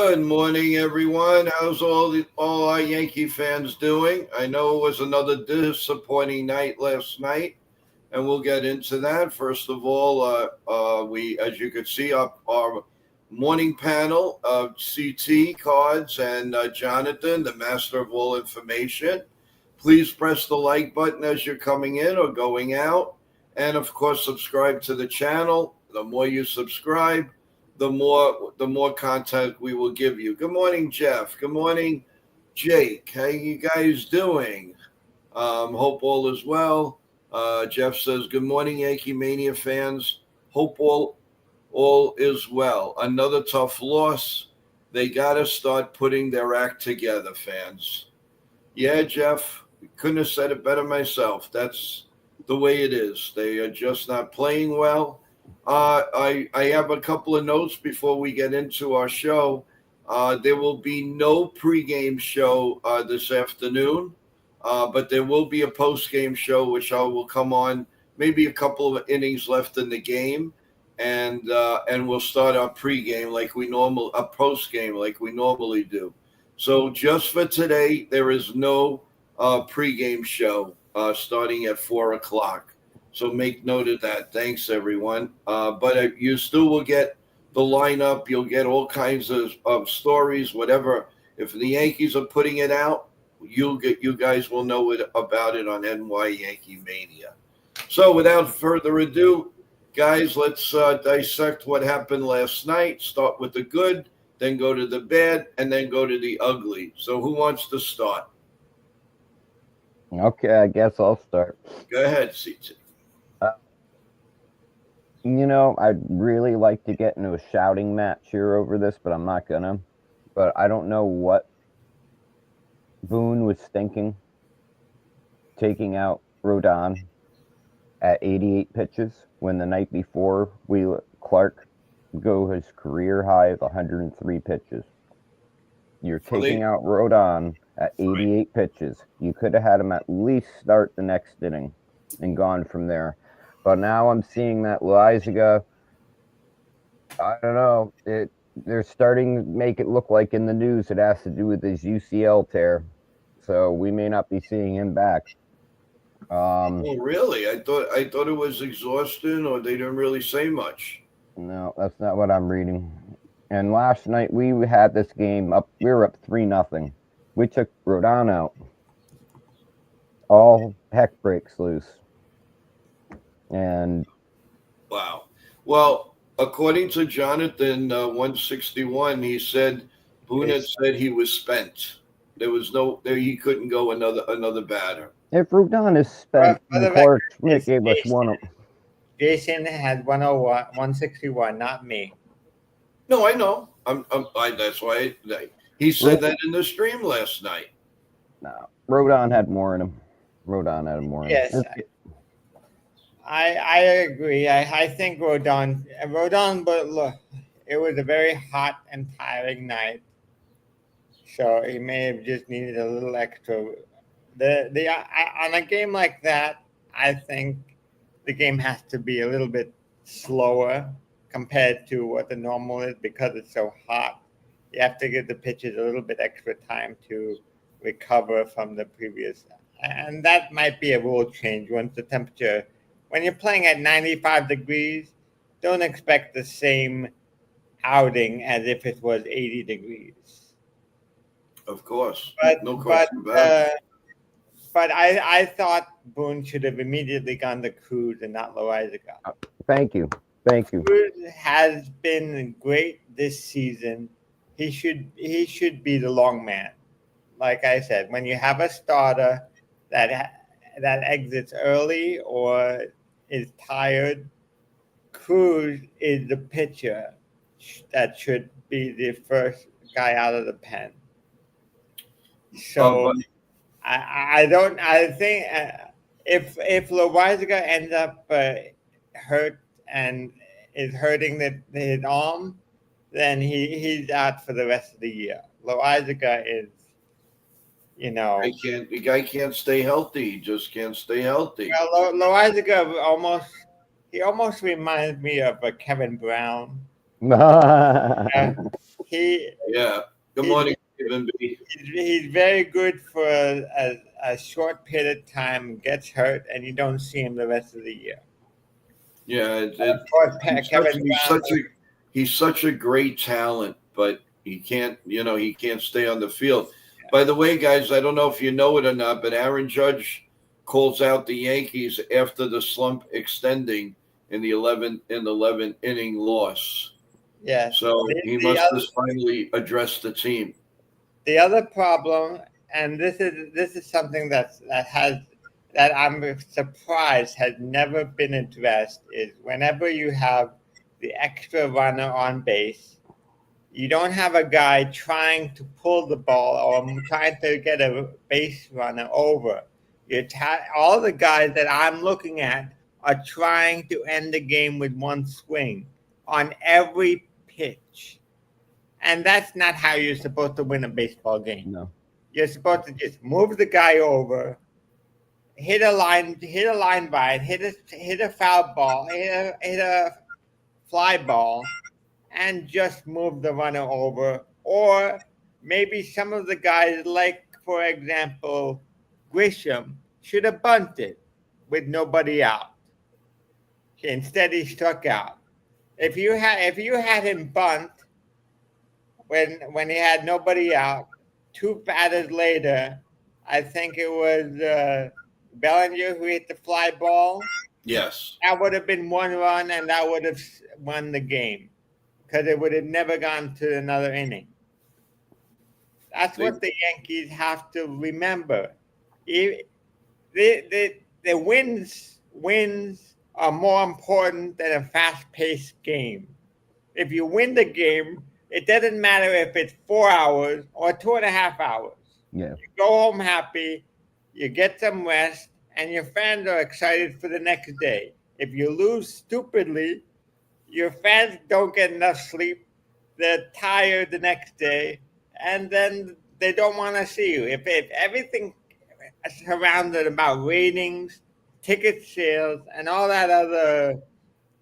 Good morning, everyone. How's all our Yankee fans doing? I know it was another disappointing night last night, and we'll get into that. First of all, we, as you can see, our morning panel of CT cards and Jonathan, the master of all information. Please press the like button as you're coming in or going out, and of course, subscribe to the channel. The more you subscribe, the more content we will give you. Good morning, Jeff. Good morning, Jake. How you guys doing? Hope all is well. Jeff says, "Good morning, Yankee Mania fans. Hope all is well. Another tough loss. They got to start putting their act together, fans." Yeah, Jeff. Couldn't have said it better myself. That's the way it is. They are just not playing well. I have a couple of notes before we get into our show. There will be no pregame show this afternoon, but there will be a postgame show, which I will come on maybe a couple of innings left in the game, and we'll start our pregame a postgame like we normally do. So just for today, there is no pregame show starting at 4 o'clock. So make note of that. Thanks, everyone. But you still will get the lineup. You'll get all kinds of stories, whatever. If the Yankees are putting it out, you guys will know about it on NY Yankee Mania. So without further ado, guys, let's dissect what happened last night. Start with the good, then go to the bad, and then go to the ugly. So who wants to start? Okay, I guess I'll start. Go ahead, CT. I'd really like to get into a shouting match here over this, but I'm not gonna. But I don't know what Boone was thinking, taking out Rodon at 88 pitches when the night before we let Clark go his career high of 103 pitches. You're taking out Rodon at 88 pitches. You could have had him at least start the next inning and gone from there. But now I'm seeing that Loizaga, I don't know, they're starting to make it look like in the news it has to do with his UCL tear. So we may not be seeing him back. Oh, really? I thought it was exhaustion, or they didn't really say much. No, that's not what I'm reading. And last night we had this game up. We were up 3-0. We took Rodon out. All heck breaks loose. And wow. Well, according to Jonathan 161, he said Boone had said he was spent. There was he couldn't go another batter. If Rodon is spent, Clark Schmidt gave us one. Jason had 101, 161, not me. No, I know. That's why he said that in the stream last night. No, Rodon had more in him. Yes, I agree. I think Rodon, but look, it was a very hot and tiring night, so he may have just needed a little extra. On a game like that, I think the game has to be a little bit slower compared to what the normal is because it's so hot. You have to give the pitchers a little bit extra time to recover from the previous. And that might be a rule change once the temperature. When you're playing at 95 degrees, don't expect the same outing as if it was 80 degrees. Of course. No question about it. But I thought Boone should have immediately gone to Cruz and not Loizaga. Thank you. Cruz has been great this season. He should be the long man. Like I said, when you have a starter that exits early or is tired, Cruz is the pitcher that should be the first guy out of the pen. So I think if Loizaga ends up hurt and is hurting his arm, then he's out for the rest of the year. Loizaga is, the guy can't stay healthy. He just can't stay healthy. Well, Loizaga almost reminds me of Kevin Brown. He Yeah. Good he morning, Stephen B. he's very good for a short period of time, gets hurt, and you don't see him the rest of the year. Yeah, Of course, he's Kevin Brown. he's such a great talent, but he can't, he can't stay on the field. By the way, guys, I don't know if you know it or not, but Aaron Judge calls out the Yankees after the slump extending in the 11th inning loss. Yes. So he The must other, have finally addressed the team. the other problem, and this is something that I'm surprised has never been addressed, is whenever you have the extra runner on base, you don't have a guy trying to pull the ball or trying to get a base runner over. All the guys that I'm looking at are trying to end the game with one swing on every pitch. And that's not how you're supposed to win a baseball game. No. You're supposed to just move the guy over, hit a line by, hit a foul ball, hit a fly ball, and just move the runner over. Or maybe some of the guys, like for example, Grisham, should have bunted with nobody out. Instead, he struck out. If you had him bunt when he had nobody out, two batters later, I think it was Bellinger who hit the fly ball. Yes. That would have been one run, and that would have won the game because it would have never gone to another inning. That's what the Yankees have to remember. The wins are more important than a fast-paced game. If you win the game, it doesn't matter if it's 4 hours or 2.5 hours. Yeah. You go home happy, you get some rest, and your fans are excited for the next day. If you lose stupidly, your fans don't get enough sleep. They're tired the next day, and then they don't want to see you. If everything surrounded about ratings, ticket sales, and all that other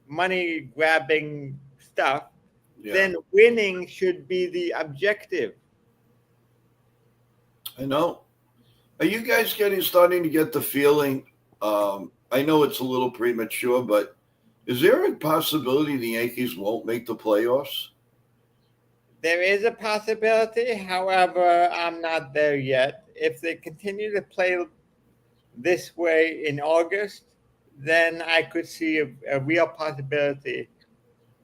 money grabbing stuff, then winning should be the objective. I know. Are you guys starting to get the feeling? I know it's a little premature, but is there a possibility the Yankees won't make the playoffs? There is a possibility. However, I'm not there yet. If they continue to play this way in August, then I could see a real possibility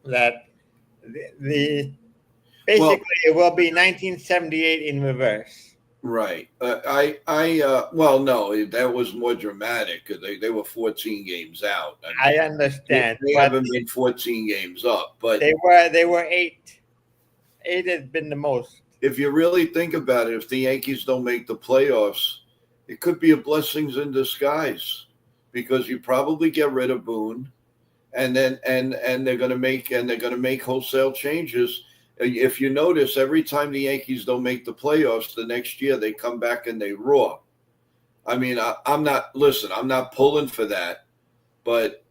that the basically it will be 1978 in reverse. Right. Well, no, that was more dramatic. They were 14 games out. I understand. They haven't been 14 games up, but they were 8. 8 has been the most. If you really think about it, if the Yankees don't make the playoffs, it could be a blessings in disguise because you probably get rid of Boone, and then and they're going to make wholesale changes. If you notice, every time the Yankees don't make the playoffs, the next year they come back and they roar. I mean, I'm not pulling for that, but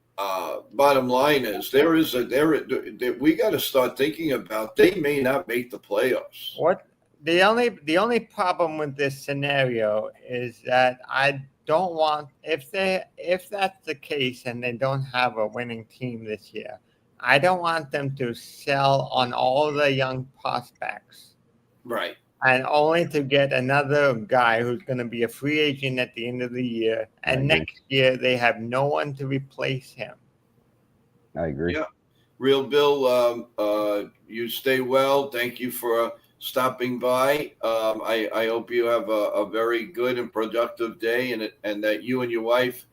bottom line is we got to start thinking about they may not make the playoffs. What the only problem with this scenario is that I don't want if that's the case and they don't have a winning team this year, I don't want them to sell on all the young prospects. Right. And only to get another guy who's going to be a free agent at the end of the year. And next year, they have no one to replace him. I agree. Yeah. Real Bill, you stay well. Thank you for stopping by. I hope you have a very good and productive day and that you and your wife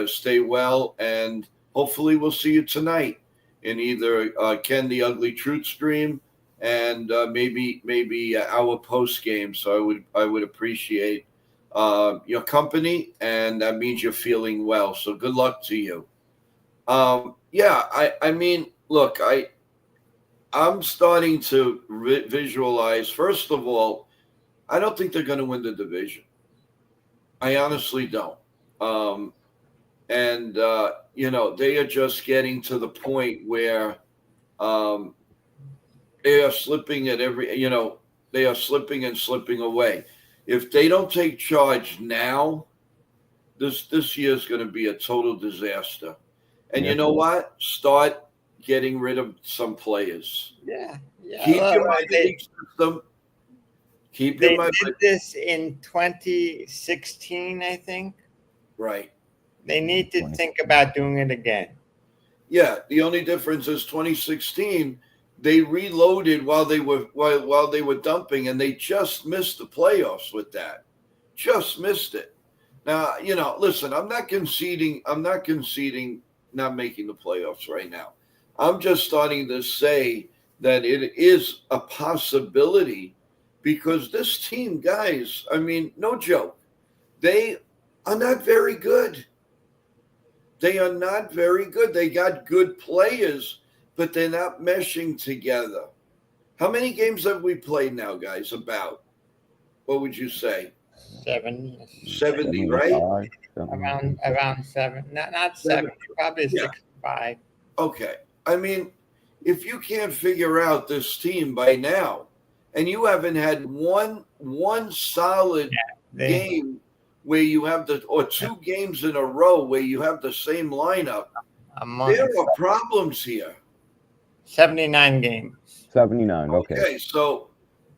stay well. And hopefully we'll see you tonight in either Ken the Ugly Truth stream and maybe our post game. So I would appreciate your company, and that means you're feeling well. So good luck to you. I mean, look, I'm starting to visualize. First of all, I don't think they're going to win the division. I honestly don't. They are just getting to the point where They are slipping at every. They are slipping and slipping away. If they don't take charge now, this year is going to be a total disaster. And you Yeah. know what? Start getting rid of some players. Yeah, yeah. Keep Look, your minor league system. Keep your they minor did this in 2016, I think. right. They need to 20. think about doing it again. Yeah, the only difference is 2016. They reloaded while they were dumping, and they just missed the playoffs with that. Just missed it. Now, listen, I'm not conceding. Not making the playoffs right now. I'm just starting to say that it is a possibility because this team, guys, I mean, no joke, they are not very good. They are not very good. They got good players, but they're not meshing together. How many games have we played now, guys? About, what would you say? 70, right? 75, something. Around seven, not Seven. 70, probably Yeah. 65. Okay. I mean, if you can't figure out this team by now, and you haven't had one solid They, game where you have or two games in a row where you have the same lineup, a month, there are problems here. 79 games. 79. Okay. Okay, so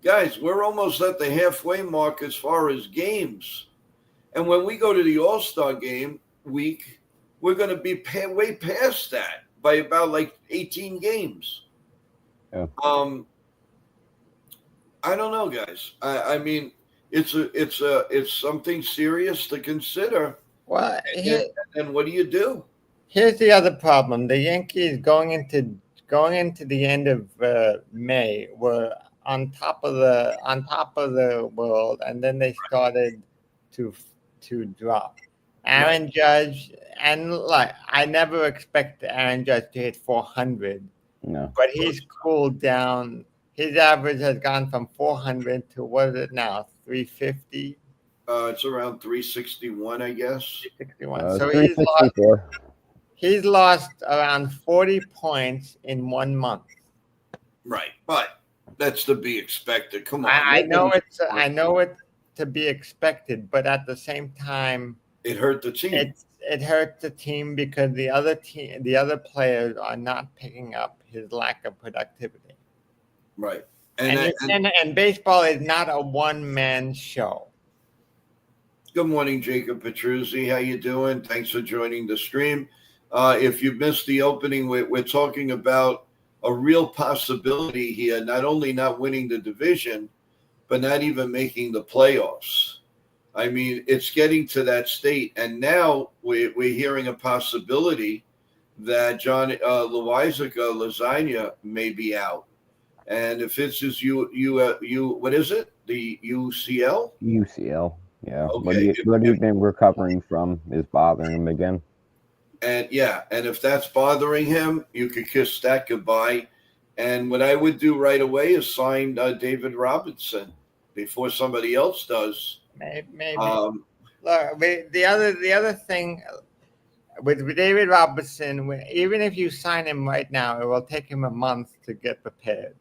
guys, we're almost at the halfway mark as far as games. And when we go to the All-Star game week, we're going to be way past that by about like 18 games. Yeah. I don't know, guys. I mean, it's something serious to consider. Well, And what do you do? here's the other problem. The Yankees going into the end of May were on top of the world, and then they started to drop. Aaron Judge, and like I never expected Aaron Judge to hit 400, No. but he's cooled down. His average has gone from 400 to what is it now? 350, It's around 361, I guess. 361. So he's lost. 364. He's lost around 40 points in 1 month. Right, but that's to be expected. Come on, I know it's to be expected, but at the same time, it hurt the team. it hurts the team because the other players are not picking up his lack of productivity. Right, And baseball is not a one-man show. good morning, Jacob Petruzzi. How you doing? Thanks for joining the stream. If you missed the opening, we're talking about a real possibility here, not only not winning the division, but not even making the playoffs. I mean, it's getting to that state. And now we're hearing a possibility that John Lasagna may be out. And if it's his what is it? The UCL? UCL. Yeah. Okay. What he's been recovering from is bothering him again. And if that's bothering him, you could kiss that goodbye. And what I would do right away is sign David Robinson before somebody else does. Maybe. Look, the other thing with David Robinson, even if you sign him right now, it will take him a month to get prepared.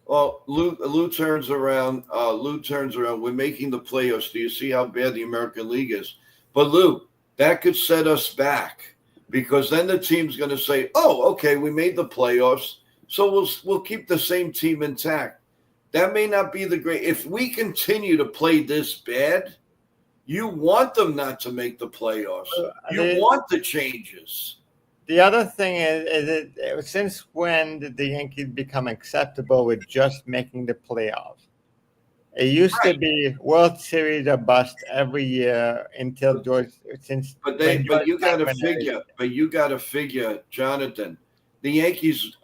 Well, Lou turns around. We're making the playoffs. Do you see how bad the American League is? But Lou, that could set us back because then the team's going to say, "Oh, okay, we made the playoffs, so we'll keep the same team intact." That may not be the great. If we continue to play this bad, you want them not to make the playoffs. You want the changes. The other thing is since when did the Yankees become acceptable with just making the playoffs? It used to be World Series or bust every year until George. But you got to figure, Jonathan. The Yankees,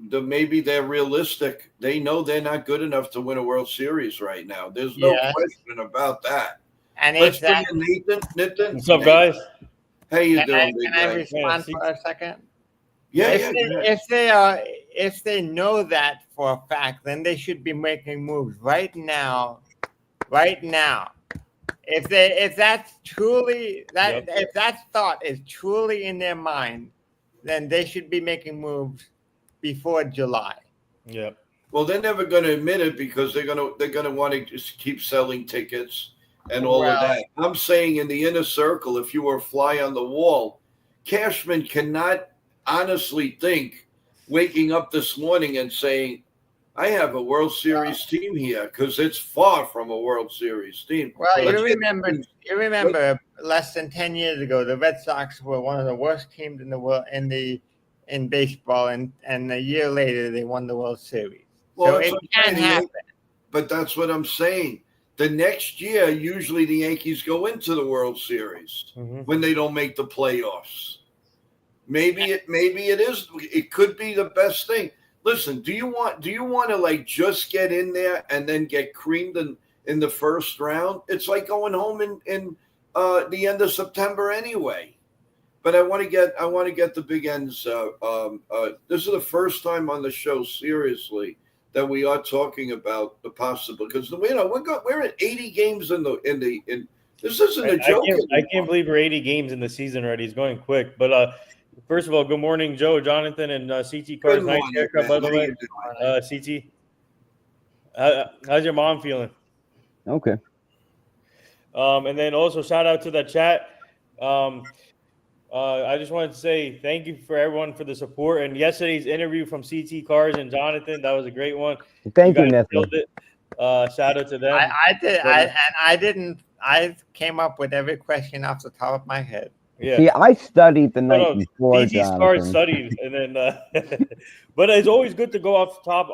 maybe they're realistic. They know they're not good enough to win a World Series right now. There's no question about that. And Let's bring in Nathan. What's up, guys? How you doing, big can I guy? respond for a second? Yeah, If they know that for a fact, then they should be making moves right now. Right now. If that thought is truly in their mind, then they should be making moves before July. Yeah. Well, they're never going to admit it because they're going to want to just keep selling tickets and all of Well, that. I'm saying in the inner circle, if you were a fly on the wall, Cashman cannot honestly think waking up this morning and saying, I have a World Series team here, because it's far from a World Series team. well, Well, you remember less than 10 years ago, the Red Sox were one of the worst teams in the world in baseball, and a year later they won the World Series. Well, So that's it what I'm can saying. happen. But that's what I'm saying. The next year, usually the Yankees go into the World Series Mhm. when they don't make the playoffs. Maybe it could be the best thing. Listen, do you want to like just get in there and then get creamed in the first round? It's like going home in the end of September anyway. But I want to get the big ends. This is the first time on the show, seriously, that we are talking about the possible, because we're at 80 games in. This isn't a joke. I can't believe we're 80 games in the season already. It's going quick. But first of all, good morning, Joe, Jonathan, and CT Cars. Good Nice morning, haircut, man. by the How way. you doing? CT, how's your mom feeling? Okay. And then also shout out to the chat. I just wanted to say thank you for everyone for the support, and yesterday's interview from CT Cars and Jonathan, that was a great one. Thank you, guys Nathan. killed it. Shout out to them. I did. But, I didn't. I came up with every question off the top of my head. yeah. See, I studied the night No, before, CT Cars Jonathan. studied, and then. But it's always good to go off top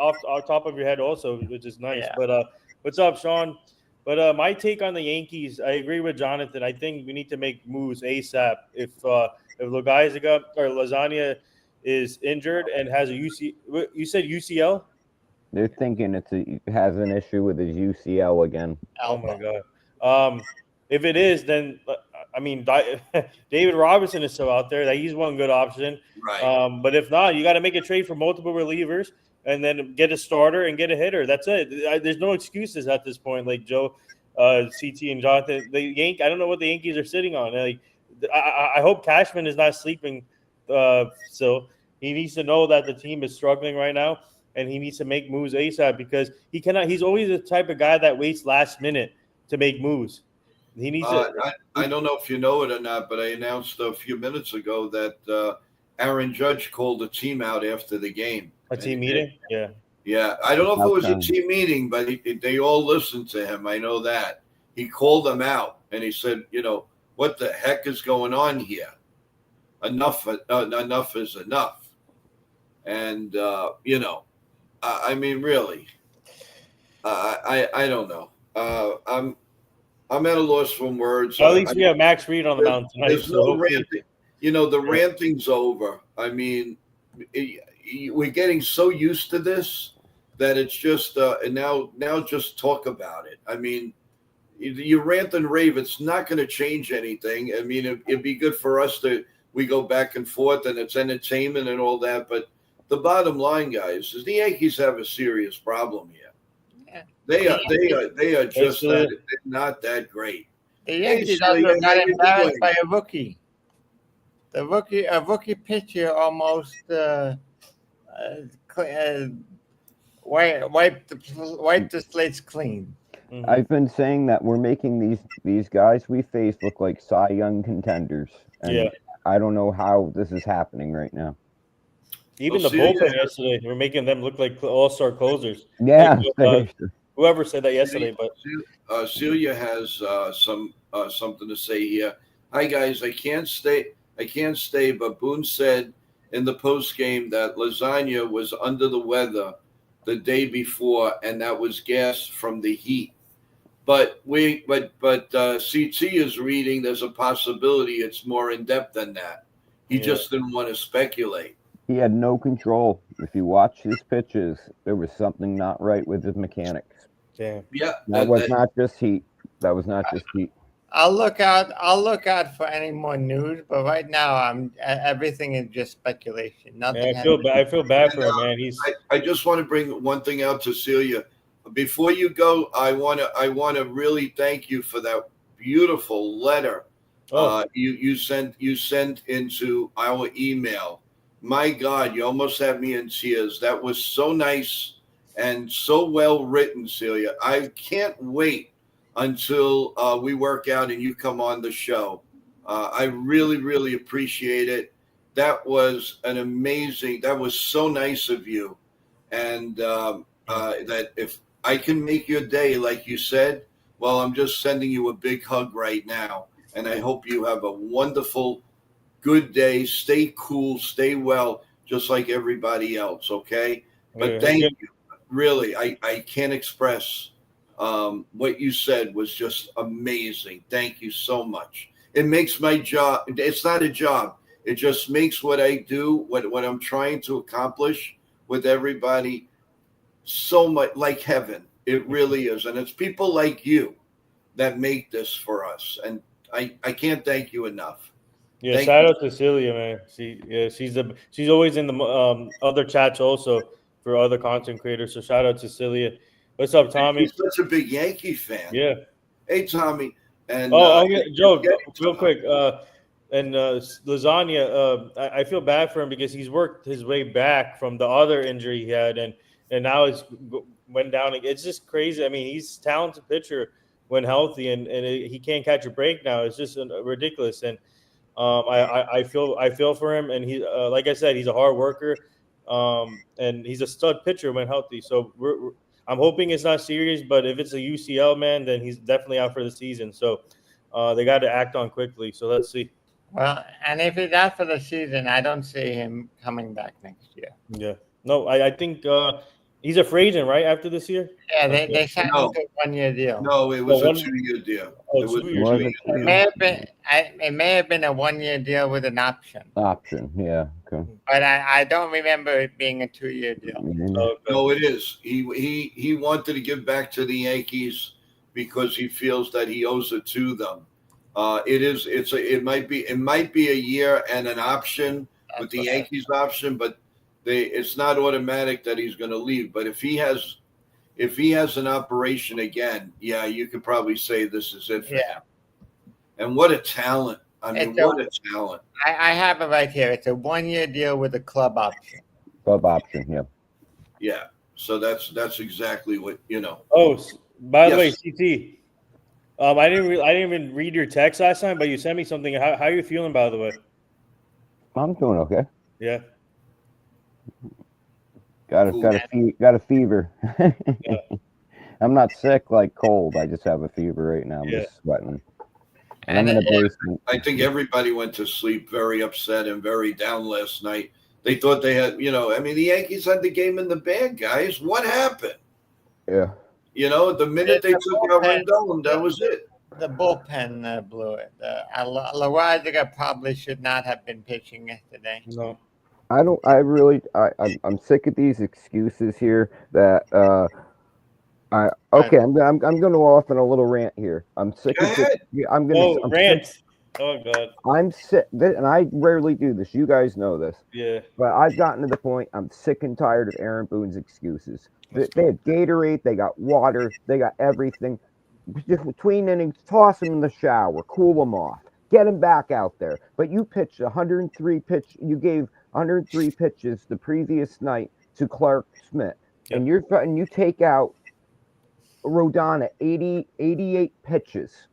of your head, also, which is nice. Yeah. But what's up, Sean? But my take on the Yankees, I agree with Jonathan. I think we need to make moves ASAP. If Logaizaga or Lasagna is injured and has a you said UCL? They're thinking has an issue with his UCL again. Oh my God. If it is, then I mean, David Robinson is still out there. That he's one good option. Right. But if not, you got to make a trade for multiple relievers and then get a starter and get a hitter. That's it. There's no excuses at this point. Like Joe, CT, and Jonathan, I don't know what the Yankees are sitting on. Like, I hope Cashman is not sleeping. So he needs to know that the team is struggling right now, and he needs to make moves ASAP because he cannot. He's always the type of guy that waits last minute to make moves. He needs to. I don't know if you know it or not, but I announced a few minutes ago that Aaron Judge called the team out after the game. A team meeting? Yeah. Yeah. I don't know if it was a Okay. team meeting, but they all listened to him. I know that. He called them out and he said, what the heck is going on here? Enough is enough. And, I mean, really, I don't know. I'm at a loss for words. Well, at least we have Max Reed on the mound tonight. There's So no ranting. The ranting's over. I mean, we're getting so used to this that it's just and now just talk about it. I mean, you rant and rave. It's not going to change anything. I mean, it'd be good for us we go back and forth and it's entertainment and all that. But the bottom line, guys, is the Yankees have a serious problem here. Yeah. They are just they're not that great. The Yankees Hey, also Sully, how got you embarrassed doing? by a rookie. A rookie pitcher almost wiped the slates clean. Mhm. I've been saying that we're making these guys we face look like Cy Young contenders. And Yeah. I don't know how this is happening right now. Even Well, the Celia bullpen yesterday, we're making them look like all-star closers. Yeah, Like, whoever said that yesterday, but Celia has something to say here. Hi guys, I can't stay. But Boone said in the post game that Lasagna was under the weather the day before, and that was gas from the heat. But CT is reading. There's a possibility it's more in depth than that. He just didn't want to speculate. he had no control. If you watch his pitches, there was something not right with his mechanics. yeah. Yeah, That was not just heat. That was not just heat. I'll look out for any more news, but right now everything is just speculation. Nothing. I feel bad for him, man. I just want to bring one thing out to Celia. Before you go, I want to really thank you for that beautiful letter you sent into our email. my God, you almost had me in tears. That was so nice and so well written, Celia. I can't wait until we work out and you come on the show. I really, really appreciate it. That was that was so nice of you. And that if I can make your day, like you said, well, I'm just sending you a big hug right now. And I hope you have a wonderful, good day. Stay cool, stay well, just like everybody else. Okay. But thank you. Really, I can't express what you said was just amazing. Thank you so much. It makes my job, it's not a job. It just makes what I do, what I'm trying to accomplish with everybody so much like heaven. It really is. And it's people like you that make this for us. And I can't thank you enough. Yeah, shout out to Celia, man. She's always in the other chats also for other content creators. So shout out to Celia. What's up, Tommy? He's such a big Yankee fan. Yeah. Hey, Tommy. And Joe, real quick. And Lasagna, I feel bad for him because he's worked his way back from the other injury he had, and now it's went down. It's just crazy. I mean, he's a talented pitcher when healthy, and he can't catch a break now. It's just ridiculous. And I feel for him, and he like I said, he's a hard worker, and he's a stud pitcher when healthy. So I'm hoping it's not serious, but if it's a UCL, man, then he's definitely out for the season. So they got to act on quickly. So let's see. Well, and if he's out for the season, I don't see him coming back next year. Yeah. No, I think he's a free agent, right, after this year? Yeah, they signed him to a 1-year deal. No, it was a 2-year deal. Oh, It was 2 years. It may have been a 1-year deal with an option. Option, yeah. Okay. But I don't remember it being a 2-year deal. No, it is. He wanted to give back to the Yankees because he feels that he owes it to them. It might be a year and an option with the Yankees option, but it's not automatic that he's going to leave. But if he has an operation again, yeah, you could probably say this is it for him. And what a talent! I mean, what a talent! I have it right here. It's a 1-year deal with a club option. Club option, yeah. Yeah. So that's exactly what you know. Oh, by the way, CT. I didn't even read your text last time, but you sent me something. How are you feeling, by the way? I'm doing okay. Yeah. Got a fever. Yeah. I'm not sick like cold. I just have a fever right now. I'm just sweating. And I'm in the basement. I think everybody went to sleep very upset and very down last night. They thought they had, I mean, the Yankees had the game in the bag, guys. What happened? Yeah. The minute they took out Rendon, that was it. The bullpen blew it. Loaizaga probably should not have been pitching yesterday. No. I'm sick of these excuses here that I'm going to go off on a little rant here. I'm sick of it. I'm rant. Oh God. I'm sick, and I rarely do this. You guys know this. Yeah. But I've gotten to the point I'm sick and tired of Aaron Boone's excuses. They had Gatorade, they got water, they got everything. Just between innings, toss him in the shower, cool him off, get him back out there. But you pitched 103 you gave 103 pitches the previous night to Clark Smith, and you take out Rodon at 88 pitches.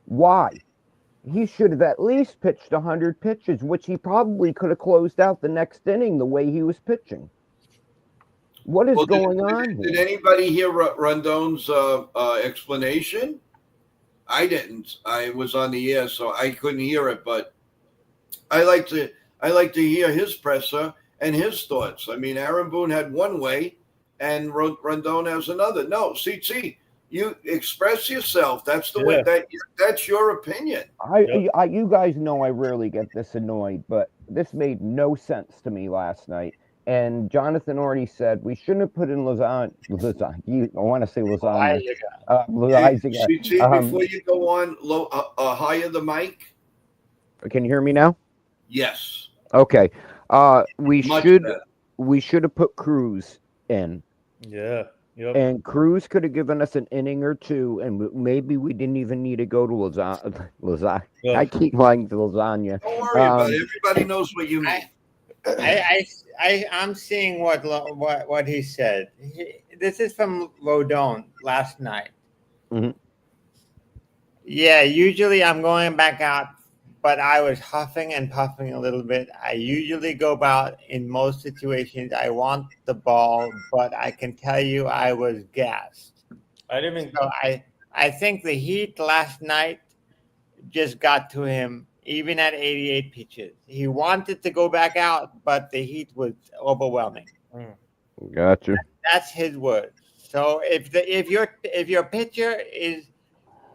Why? He should have at least pitched 100 pitches, which he probably could have closed out the next inning the way he was pitching. What is going on here? Did anybody hear Rondon's explanation? I didn't. I was on the air, so I couldn't hear it. But I like to hear his presser and his thoughts. I mean, Aaron Boone had one way, and Rondon has another. No, CT, you express yourself. That's the way. That's your opinion. You guys know I rarely get this annoyed, but this made no sense to me last night. And Jonathan already said we shouldn't have put in lasagna. I want to say lasagna. CT, before you go on, higher the mic. Can you hear me now? Yes. Okay. We should have put Cruz in. Yeah. Yep. And Cruz could have given us an inning or two, and maybe we didn't even need to go to lasagna. Yeah. I keep lying to lasagna. Don't worry about it. Everybody knows what you mean. I'm seeing what he said. This is from Rodon last night. Mhm. Yeah, usually I'm going back out, but I was huffing and puffing a little bit. I usually go out in most situations. I want the ball, but I can tell you I was gassed. I didn't even. So I think the heat last night just got to him, even at 88 pitches. He wanted to go back out, but the heat was overwhelming. Gotcha. That's his word. So if your pitcher is,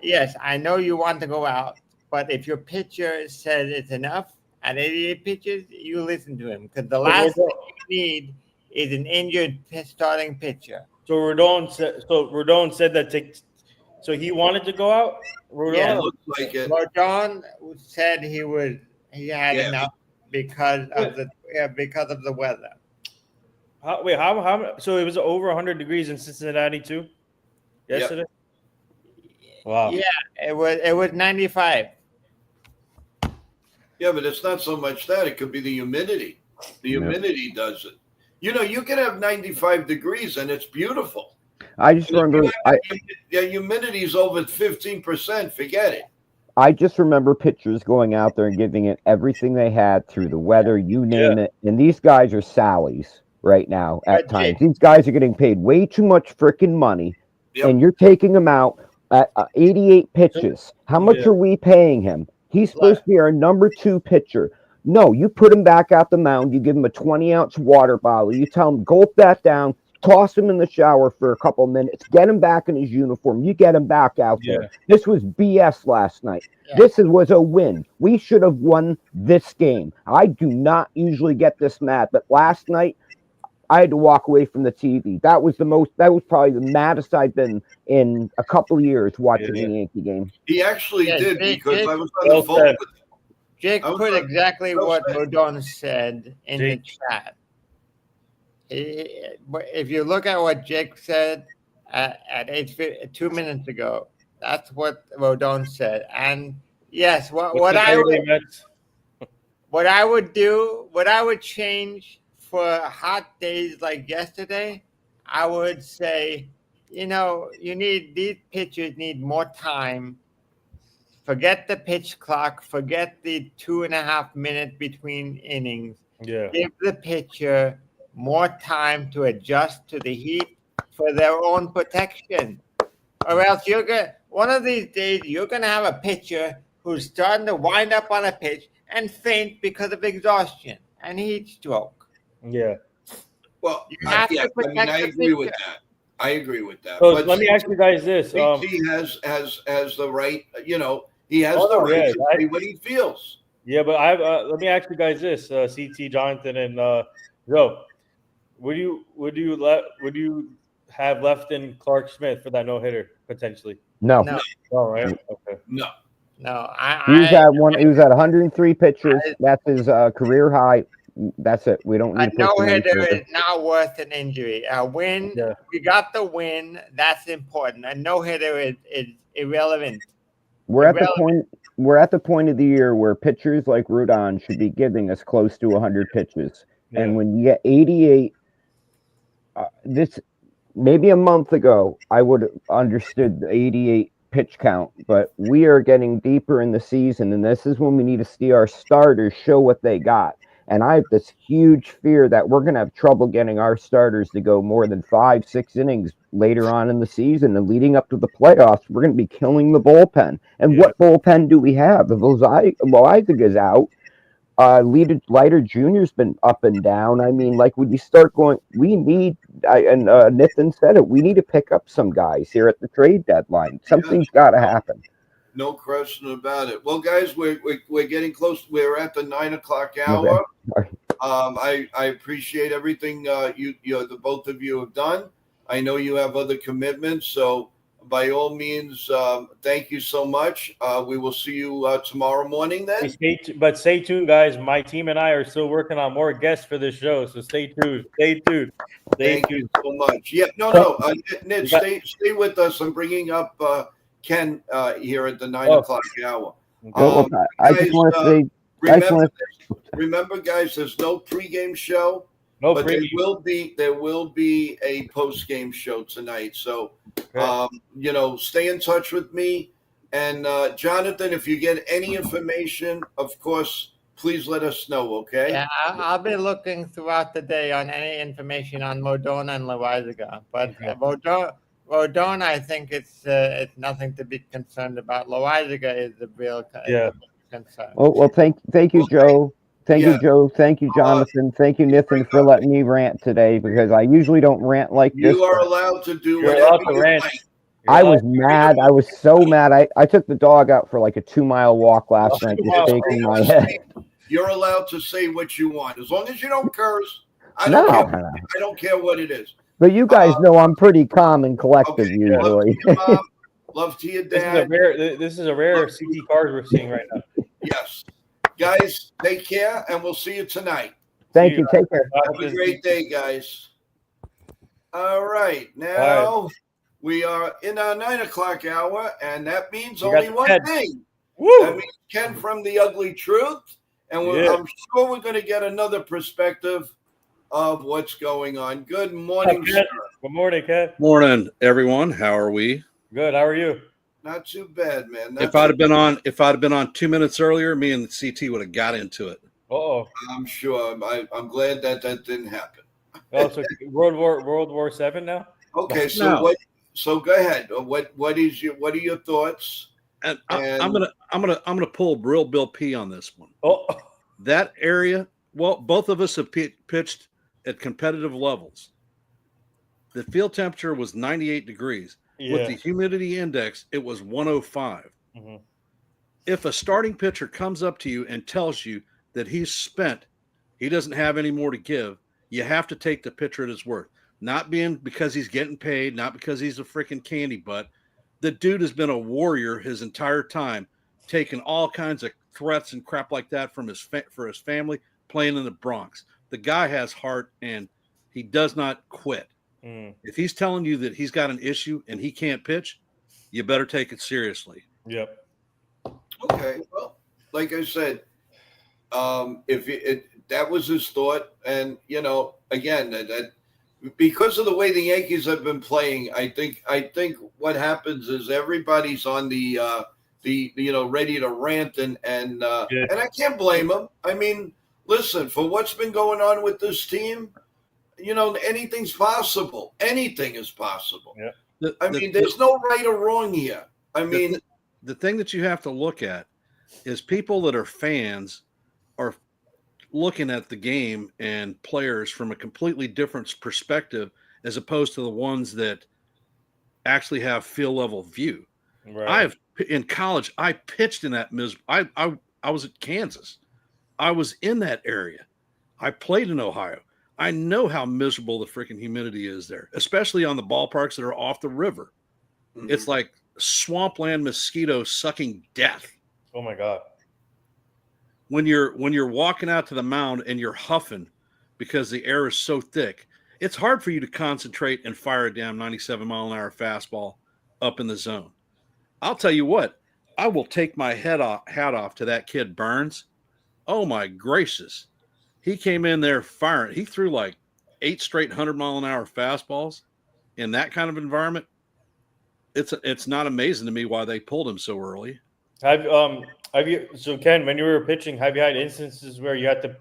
yes, I know you want to go out, but if your pitcher says it's enough at 88 pitches, you listen to him, because the last thing you need is an injured starting pitcher. So Rodon said that. So he wanted to go out. Rodon. Yeah. Looks like it. Rodon said he had Yeah. enough because of the weather. How? So it was over 100 degrees in Cincinnati too. Yesterday. Wow. Yeah, it was 95. Yeah, but it's not so much that. It could be the humidity. The humidity does it. You know, you can have 95 degrees and it's beautiful. I just remember. Humidity is over 15%. Forget it. I just remember pitchers going out there and giving it everything they had through the weather, you name it. And these guys are Sallies right now at times. These guys are getting paid way too much freaking money, and you're taking them out at 88 pitches. How much are we paying him? He's supposed to be our number 2 pitcher. No, you put him back out the mound. You give him a 20-ounce water bottle. You tell him, gulp that down. Toss him in the shower for a couple minutes. Get him back in his uniform. You get him back out there. This was BS last night. This was a win. We should have won this game. I do not usually get this mad, but last night I had to walk away from the TV. That was probably the maddest I've been in a couple of years watching the Yankee game. He actually did, because I was on the phone with him. Jake put exactly what Rodon said in the chat. If you look at what Jake said at 2 minutes ago, that's what Rodon said. And yes, what I would change for hot days like yesterday, I would say, these pitchers need more time. Forget the pitch clock. Forget the 2.5 minutes between innings. Yeah. Give the pitcher more time to adjust to the heat for their own protection, or else one of these days you're gonna have a pitcher who's starting to wind up on a pitch and faint because of exhaustion and heat stroke. Yeah. Well, I agree with that. I agree with that. So let me ask you guys this: he has the right. He has the right to say what he feels. Yeah, but let me ask you guys this: CT, Jonathan, and Joe. Would you have left in Clark Smith for that no hitter potentially? No. Oh, right. Okay. No. He was at 103 pitches. That's his career high. That's it. We don't need a no hitter is not worth an injury. A win. Yeah. We got the win. That's important. A no hitter is irrelevant. We're at the point of the year where pitchers like Rodon should be giving us close to 100 pitches. Yeah. And when you get 88, this maybe a month ago, I would have understood the 88 pitch count, but we are getting deeper in the season, and this is when we need to see our starters show what they got. And I have this huge fear that we're going to have trouble getting our starters to go more than 5-6 innings later on in the season, and leading up to the playoffs, we're going to be killing the bullpen. And what bullpen do we have? If Loizaga is out, Leiter Jr.'s been up and down. I mean, like, when you start going, we need, and Nathan said it, we need to pick up some guys here at the trade deadline. Something's got to happen. No question about it. Well, guys, we're getting close. We're at the 9 o'clock hour. Okay. I appreciate everything the both of you have done. I know you have other commitments, so by all means, thank you so much. We will see you tomorrow morning then. But stay tuned, guys. My team and I are still working on more guests for this show, so stay tuned. Thank you so much. Yeah, no. Ned, stay with us. I'm bringing up Ken here at the 9 o'clock hour. I just want to say remember, guys, there's no pregame show, No but preview. there will be a postgame show tonight. So, Okay. stay in touch with me. And Jonathan, if you get any information, of course, please let us know. Okay. Yeah, I'll be looking throughout the day on any information on Modona and Loizaga. But Okay. Modona, I think it's nothing to be concerned about. Loizaga is the real concern. Well, thank you, Joe. Thank you, Yeah. Joe. Thank you, Jonathan. Thank you, Nathan, for letting me rant today because I usually don't rant like this. You are allowed to do You're whatever allowed to you rant. like. I was mad. I was so mad. I took the dog out for like a 2-mile walk last night, just shaking my head. You're allowed to say what you want as long as you don't curse. I don't care what it is. But you guys know I'm pretty calm and collected usually. Love to your mom, love to your dad. This is a rare CT card we're seeing right now. Yes. Guys, take care, and we'll see you tonight. Thank you. Take care. Have a great day, guys. All right. Now we are in our 9 o'clock hour, and that means only one thing. Woo! That means Ken from The Ugly Truth. And I'm sure we're going to get another perspective of what's going on. Good morning, sir. Good morning, Ken. Morning, everyone. How are we? Good. How are you? Not too bad, man. If I'd have been on 2 minutes earlier, me and the CT would have got into it. I'm sure. I'm glad that didn't happen. Oh, so World War VII now? Okay, so So go ahead. What are your thoughts? And I'm gonna pull real Bill P on this one. Oh, that area. Well, both of us have pitched at competitive levels. The field temperature was 98 degrees. yeah. With the humidity index, it was 105. Mm-hmm. If a starting pitcher comes up to you and tells you that he's spent, he doesn't have any more to give, you have to take the pitcher at his worth. Not because he's getting paid, not because he's a freaking candy butt. The dude has been a warrior his entire time, taking all kinds of threats and crap like that from for his family, playing in the Bronx. The guy has heart, and he does not quit. Mm. If he's telling you that he's got an issue and he can't pitch, you better take it seriously. Yep. Okay. Well, like I said, that was his thought, and again, that because of the way the Yankees have been playing, I think what happens is everybody's on the ready to rant and I can't blame them. I mean, listen, for what's been going on with this team, anything's possible. Anything is possible. Yeah. There's no right or wrong here. The thing that you have to look at is people that are fans are looking at the game and players from a completely different perspective as opposed to the ones that actually have field level view. Right. In college, I pitched in that I was at Kansas. I was in that area. I played in Ohio. I know how miserable the freaking humidity is there, especially on the ballparks that are off the river. Mm-hmm. It's like swampland mosquito sucking death. Oh my God. When you're walking out to the mound and you're huffing because the air is so thick, it's hard for you to concentrate and fire a damn 97-mile-an-hour fastball up in the zone. I'll tell you what, I will take my hat off to that kid Burns. Oh my gracious. He came in there firing. He threw like 8 straight 100-mile-an-hour fastballs in that kind of environment. It's not amazing to me why they pulled him so early. Have you, so Ken, when you were pitching, have you had instances where you had to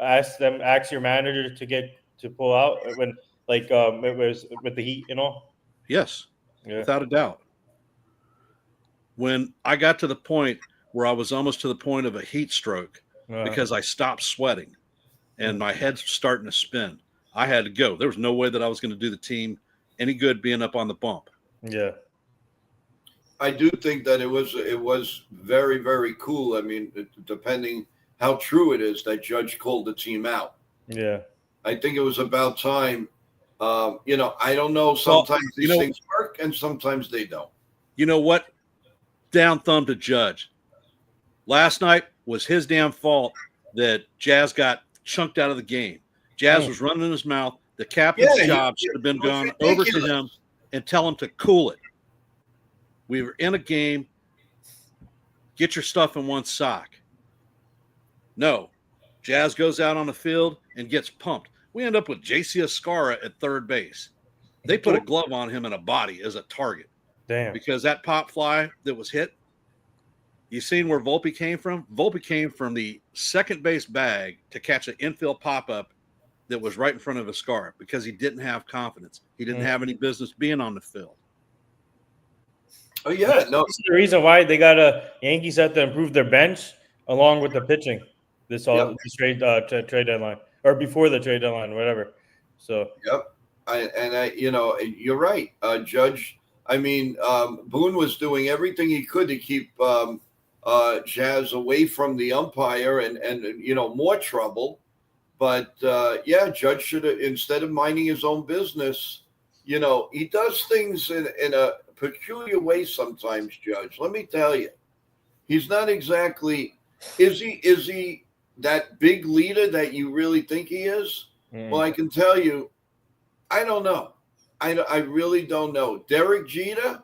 ask your manager to pull out when it was with the heat and all? Yes, without a doubt. When I got to the point where I was almost to the point of a heat stroke because I stopped sweating and my head's starting to spin, I had to go. There was no way that I was going to do the team any good being up on the bump. Yeah. I do think that it was very, very cool. I mean, depending how true it is that Judge called the team out. Yeah. I think it was about time. I don't know. Sometimes these things work and sometimes they don't. You know what? Down thumb to Judge. Last night was his damn fault that Jazz got chunked out of the game. Jazz was running in his mouth. The captain's job should have been gone over to him and tell him to cool it. We were in a game. Get your stuff in one sock. No. Jazz goes out on the field and gets pumped. We end up with J.C. Escara at third base. They put a glove on him and a body as a target Damn. because that pop fly that was hit, you seen where Volpe came from? Volpe came from the second base bag to catch an infield pop-up that was right in front of Escara because he didn't have confidence. He didn't have any business being on the field. Oh yeah, no. This is the reason why they got Yankees have to improve their bench along with the pitching. This trade trade deadline or before the trade deadline, whatever. So Yep, you're right, Judge. I mean, Boone was doing everything he could to keep Jazz away from the umpire and more trouble. But Judge should have, instead of minding his own business, he does things in a peculiar way sometimes, Judge. Let me tell you, he's not exactly. Is he that big leader that you really think he is? Well, I can tell you, I don't know. I really don't know. Derek Jeter,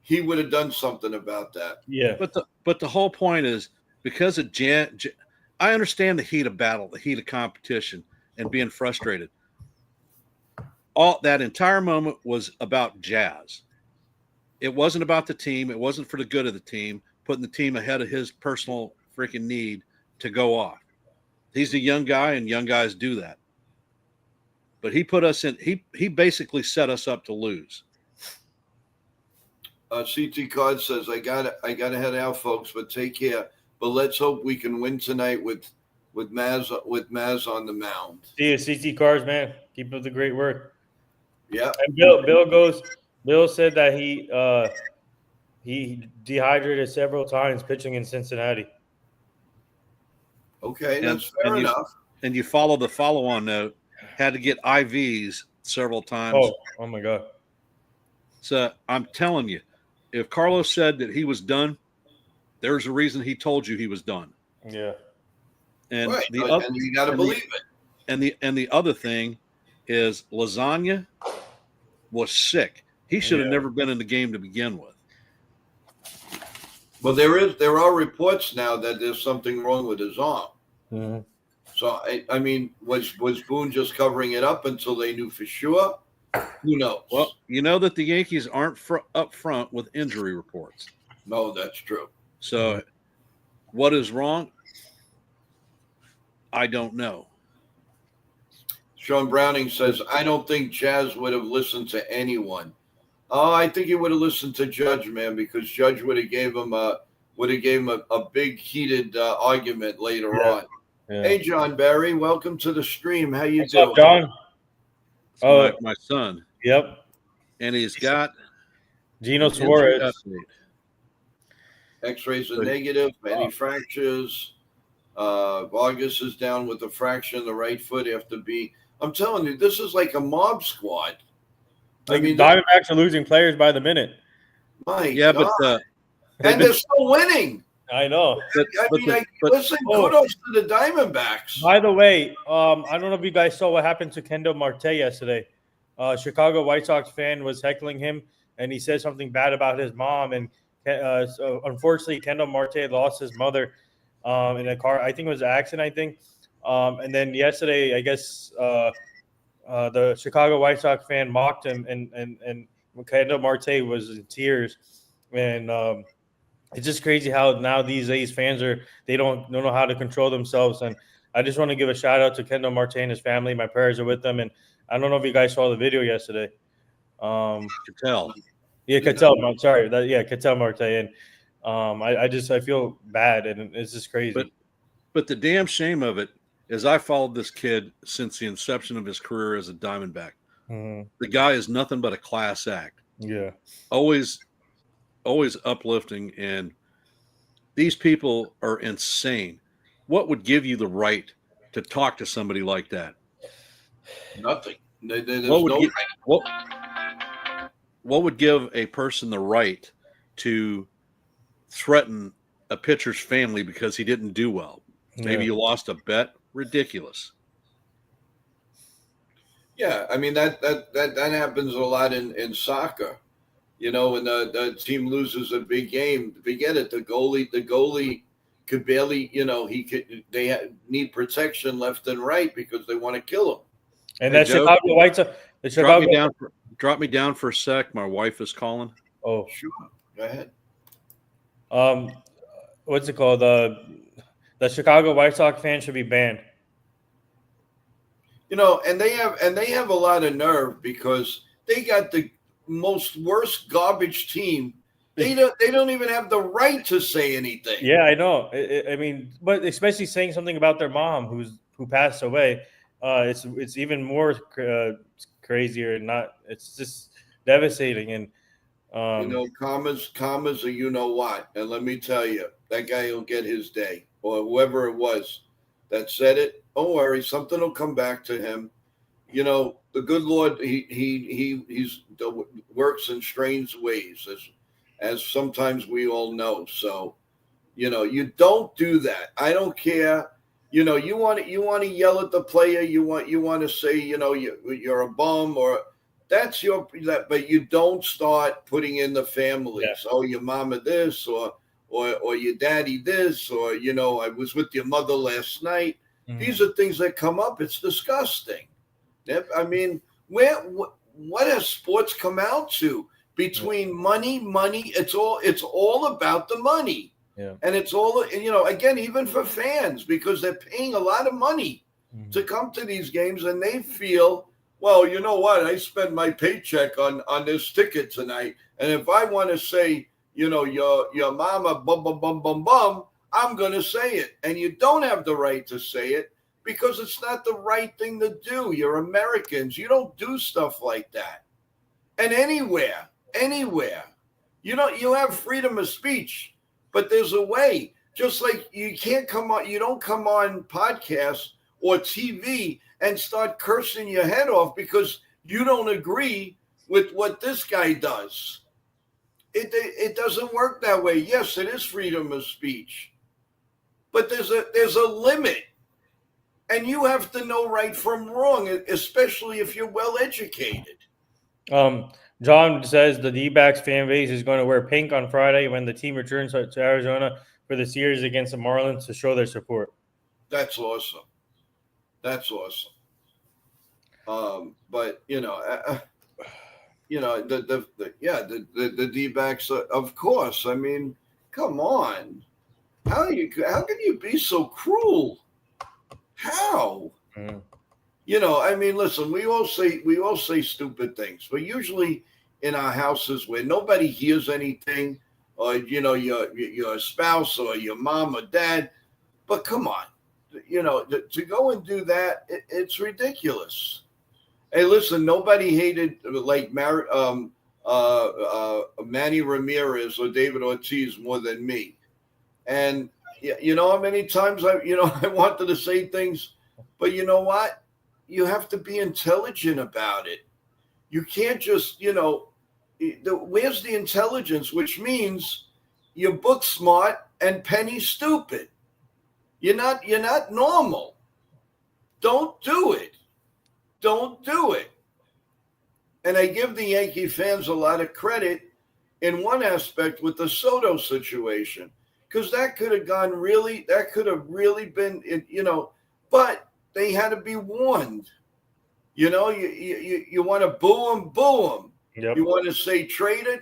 he would have done something about that. Yeah. But the whole point is because of I understand the heat of battle, the heat of competition, and being frustrated. All that entire moment was about Jazz. It wasn't about the team. It wasn't for the good of the team, putting the team ahead of his personal freaking need to go off. He's a young guy, and young guys do that. But he put us in. He basically set us up to lose. CT Card says, I gotta head out, folks, but take care. But let's hope we can win tonight with Maz on the mound. See you, CT Cars, man. Keep up the great work. Yeah. And Bill said that he dehydrated several times pitching in Cincinnati. Okay, that's fair enough. And you follow the follow-on note, had to get IVs several times. Oh my God. So I'm telling you, if Carlos said that he was done, there's a reason he told you he was done. Yeah. And right. And you got to believe it. And the other thing is Lasagna was sick. He should have never been in the game to begin with. Well, there are reports now that there's something wrong with his arm. Mm-hmm. So I mean, was Boone just covering it up until they knew for sure? Who knows? Well, you know that the Yankees aren't up front with injury reports. No, that's true. So what is wrong? I don't know. Sean Browning says, I don't think Jazz would have listened to anyone. Oh, I think he would have listened to Judge, man, because Judge would have gave him a big heated argument later on. Yeah. Hey, John Barry, welcome to the stream. How you doing? What's up, John? My son. Yep. And he's got Gino Suarez. X-rays are negative. Any fractures? Vargas is down with a fracture in the right foot after I'm telling you, this is like a mob squad. I mean, Diamondbacks are losing players by the minute. My God. But they're still winning. I know. Kudos to the Diamondbacks. By the way, I don't know if you guys saw what happened to Kendall Marte yesterday. Chicago White Sox fan was heckling him, and he said something bad about his mom. And so unfortunately, Kendall Marte lost his mother in a car. I think it was an accident. And then yesterday, I guess the Chicago White Sox fan mocked him, and Kendall Marte was in tears. And it's just crazy how now these days fans they don't know how to control themselves. And I just want to give a shout out to Kendall Marte and his family. My prayers are with them. And I don't know if you guys saw the video yesterday. Cattell. Yeah, Cattell. I'm sorry. Cattell Marte. And I feel bad, and it's just crazy. But the damn shame of it is I followed this kid since the inception of his career as a Diamondback. Mm-hmm. The guy is nothing but a class act. Yeah. Always uplifting, and these people are insane. What would give you the right to talk to somebody like that? Nothing. What would give a person the right to threaten a pitcher's family because he didn't do well? Maybe you lost a bet. Ridiculous. Yeah, I mean that happens a lot in soccer. You know, when the team loses a big game, forget it. The goalie could barely, they need protection left and right because they want to kill him. And Hey, that Joe, Chicago White Sox, the Chicago. Drop me down for a sec. My wife is calling. Oh, Sure, go ahead. What's it called? The Chicago White Sox fans should be banned. And they have a lot of nerve because they got the most worst garbage team. They don't even have the right to say anything. Yeah, I know. I mean, but especially saying something about their mom who passed away, it's even more crazier. It's just devastating. And Commas or you know what. And let me tell you, that guy will get his day, or whoever it was that said it. Don't worry, something will come back to him. The good Lord, he's works in strange ways, as sometimes we all know. So, you don't do that. I don't care. You want to yell at the player. You want to say, you're a bum, or that's but you don't start putting in the families. Yeah. Oh, your mama this, or your daddy this, or I was with your mother last night. Mhm. These are things that come up. It's disgusting. I mean, what has sports come out to? Between money, it's all about the money. Yeah. And it's all, again, even for fans, because they're paying a lot of money to come to these games, and they feel, well, you know what? I spend my paycheck on this ticket tonight, and if I want to say, your mama bum bum bum bum bum, I'm gonna say it, and you don't have the right to say it because it's not the right thing to do. You're Americans. You don't do stuff like that. And anywhere, you have freedom of speech, but there's a way. Just like you don't come on podcasts or TV and start cursing your head off because you don't agree with what this guy does. It doesn't work that way. Yes, it is freedom of speech, but there's a limit. And you have to know right from wrong, especially if you're well educated. John says the D-backs fan base is going to wear pink on Friday when the team returns to Arizona for the series against the Marlins to show their support. That's awesome. But the D-backs, of course. I mean, come on. How can you be so cruel? How? Mm. I mean, listen, we all say stupid things, but usually in our houses where nobody hears anything, or your spouse or your mom or dad. But come on, to go and do that, it's ridiculous. Hey, listen, nobody hated like Manny Ramirez or David Ortiz more than me. And you know how many times I wanted to say things, but you know what? You have to be intelligent about it. You can't just, where's the intelligence? Which means you're book smart and penny stupid. You're not normal. Don't do it. Don't do it. And I give the Yankee fans a lot of credit in one aspect with the Soto situation, because that could have really been, but they had to be warned. You want to boo him. Yep. You want to say traitor.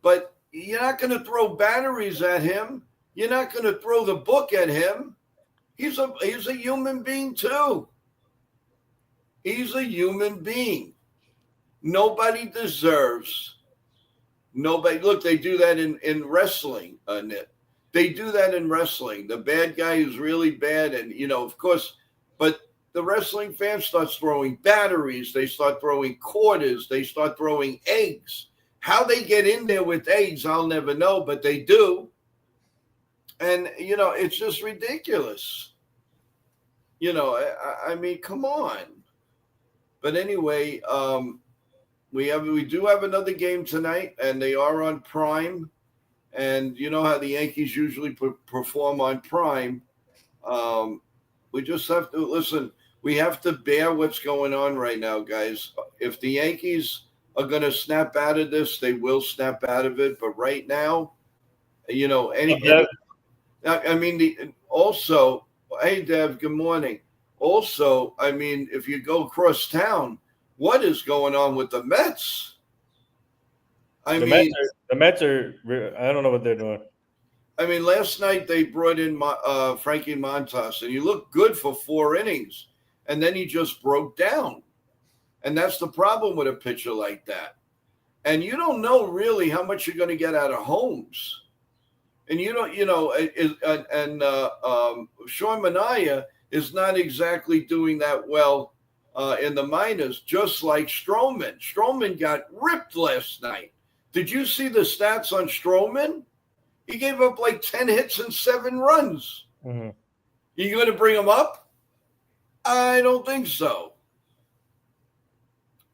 But you're not going to throw batteries at him. You're not going to throw the book at him. He's a human being too. He's a human being. Nobody deserves. Look, they do that in wrestling, Nip. They do that in wrestling. The bad guy is really bad, and of course, but the wrestling fan starts throwing batteries. They start throwing quarters. They start throwing eggs. How they get in there with eggs, I'll never know, but they do. And it's just ridiculous. I mean, come on. But anyway, we do have another game tonight, and they are on Prime. And you know how the Yankees usually perform on Prime. We just have to listen. We have to bear what's going on right now, guys. If the Yankees are going to snap out of this, they will snap out of it. But right now, I mean, also, hey, Dev, good morning. Also, I mean, if you go across town, what is going on with the Mets? I mean, The Mets are. I don't know what they're doing. last night they brought in Frankie Montas, and he looked good for 4 innings, and then he just broke down. And that's the problem with a pitcher like that. And you don't know really how much you're going to get out of Holmes. And Sean Manaea is not exactly doing that well in the minors, just like Stroman. Stroman got ripped last night. Did you see the stats on Stroman? He gave up like 10 hits and 7 runs. Mm-hmm. You going to bring him up? I don't think so.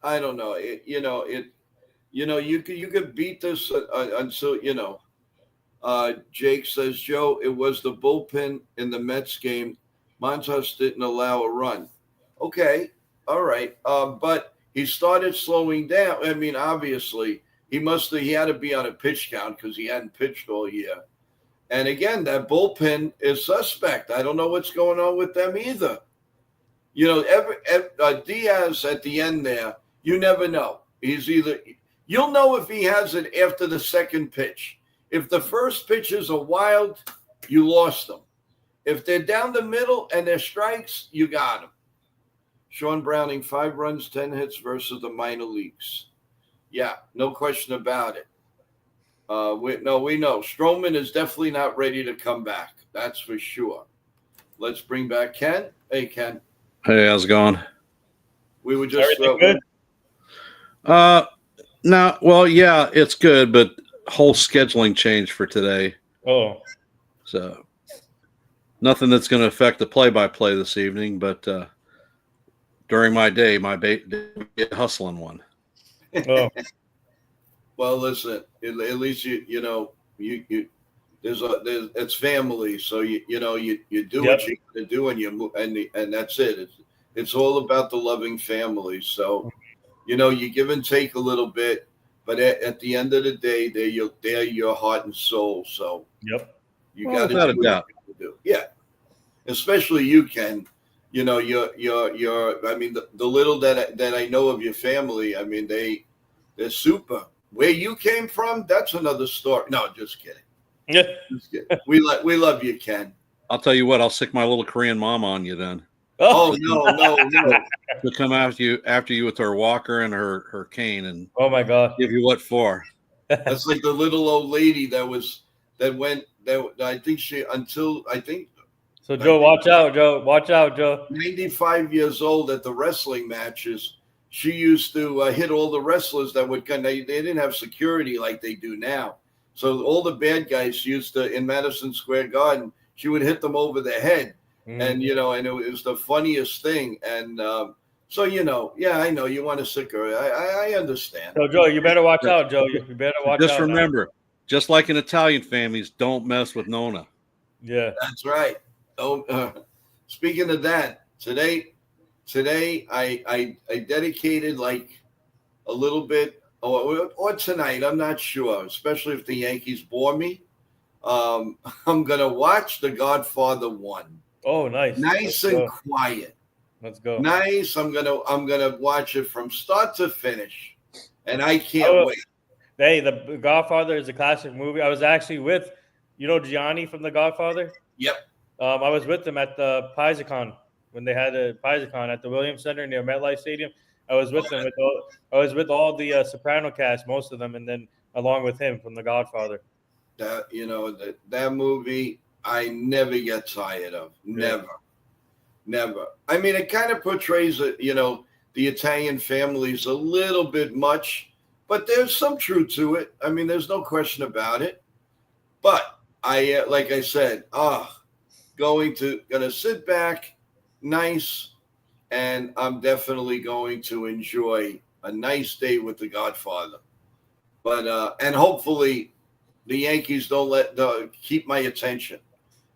I don't know. You could beat this until. Jake says, Joe, it was the bullpen in the Mets game. Montas didn't allow a run. Okay, all right. But he started slowing down. I mean, obviously, he had to be on a pitch count because he hadn't pitched all year. And again, that bullpen is suspect. I don't know what's going on with them either. Diaz at the end there, you never know. You'll know if he has it after the second pitch. If the first pitches are wild, you lost them. If they're down the middle and they're strikes, you got them. Sean Browning, 5 runs, 10 hits versus the minor leagues. Yeah, no question about it. We know. Stroman is definitely not ready to come back. That's for sure. Let's bring back Ken. Hey, Ken. Hey, how's it going? We were just good. No, well, yeah, it's good, but whole scheduling change for today. Oh, so nothing that's going to affect the play-by-play this evening, but during my day, get hustling one. oh. Well, listen. At least it's family, so you do what you got to do, and you move, and that's it. It's all about the loving family. So, you give and take a little bit, but at the end of the day, they're your heart and soul. So, Yep. You got to do what you got to do. Yeah, especially you, Ken. You're. I mean, the little that I know of your family. I mean, they're super. Where you came from, that's another story. No, just kidding. Yeah. Just kidding. We love you, Ken. I'll tell you what. I'll stick my little Korean mom on you then. Oh no! To come after you with her walker and her cane and oh my God, give you what for? That's like the little old lady that went. I think. So Joe, watch out, Joe. 95 years old at the wrestling matches. She used to hit all the wrestlers that would come. They didn't have security like they do now. So all the bad guys used to, in Madison Square Garden, she would hit them over the head. And, and it was the funniest thing. And so, yeah, I know you want to sick her. I understand. So, Joe, you better watch out, Joe. You better watch out. Just remember, just like in Italian families, don't mess with Nona. Yeah. That's right. Oh, speaking of that, today I dedicated like a little bit, or tonight, I'm not sure, especially if the Yankees bore me. I'm going to watch The Godfather 1. Oh, nice. Nice and quiet. Let's go. Nice. I'm gonna watch it from start to finish, and I can't wait. Hey, The Godfather is a classic movie. I was actually with, Gianni from The Godfather. Yep. I was with them at the PaisaCon when they had a PaisaCon at the Williams Center near MetLife Stadium. I was with them. I was with all the Soprano cast, most of them, and then along with him from The Godfather. That movie I never get tired of. Never. I mean, it kind of portrays it, the Italian families a little bit much, but there's some truth to it. I mean, there's no question about it. But like I said, gonna sit back, nice, and I'm definitely going to enjoy a nice day with The Godfather. But and hopefully the Yankees don't keep my attention.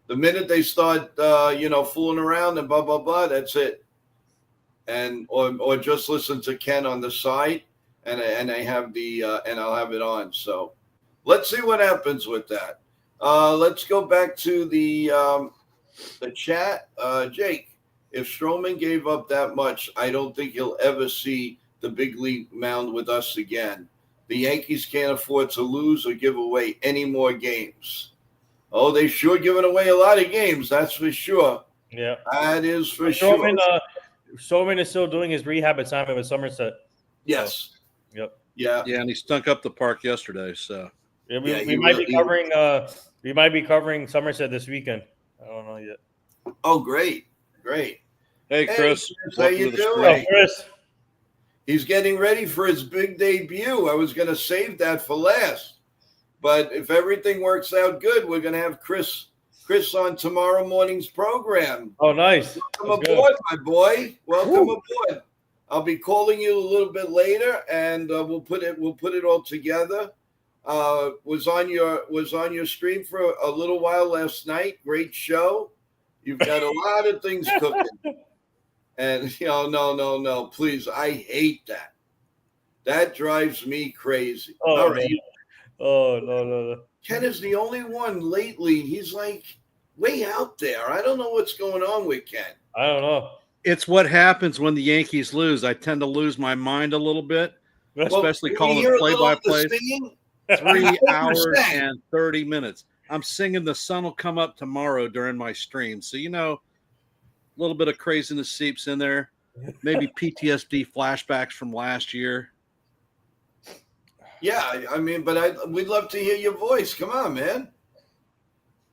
The minute they start, fooling around and blah blah blah, that's it. And or just listen to Ken on the side, and I have and I'll have it on. So let's see what happens with that. Let's go back to the chat. Jake, if Stroman gave up that much, I don't think he'll ever see the big league mound with us again. The Yankees can't afford to lose or give away any more games. Oh, they sure giving away a lot of games, that's for sure. Yeah. That is for sure. Stroman is still doing his rehab assignment with Somerset. Yes. So, yep. Yeah. Yeah, and he stunk up the park yesterday. So Yeah, Yeah, we might be covering. We might be covering Somerset this weekend. I don't know yet. Oh, great. Great. hey, Chris, How welcome you to the doing? stream. Chris. He's getting ready for his big debut. I was going to save that for last. But if everything works out good, we're going to have Chris on tomorrow morning's program. Oh, nice. Welcome aboard, my boy. Welcome aboard. I'll be calling you a little bit later, and we'll put it all together. Was on your stream for a little while last night. Great show. You've got a lot of things cooking. And no, please, I hate that. That drives me crazy. Oh, all right. No. Ken is the only one lately. He's like way out there. I don't know what's going on with Ken. I don't know. It's what happens when the Yankees lose. I tend to lose my mind a little bit, especially calling play-by-play. 3 hours and 30 minutes. I'm singing "The Sun Will Come Up Tomorrow" during my stream. So, a little bit of craziness seeps in there. Maybe PTSD flashbacks from last year. Yeah, I mean, but we'd love to hear your voice. Come on, man.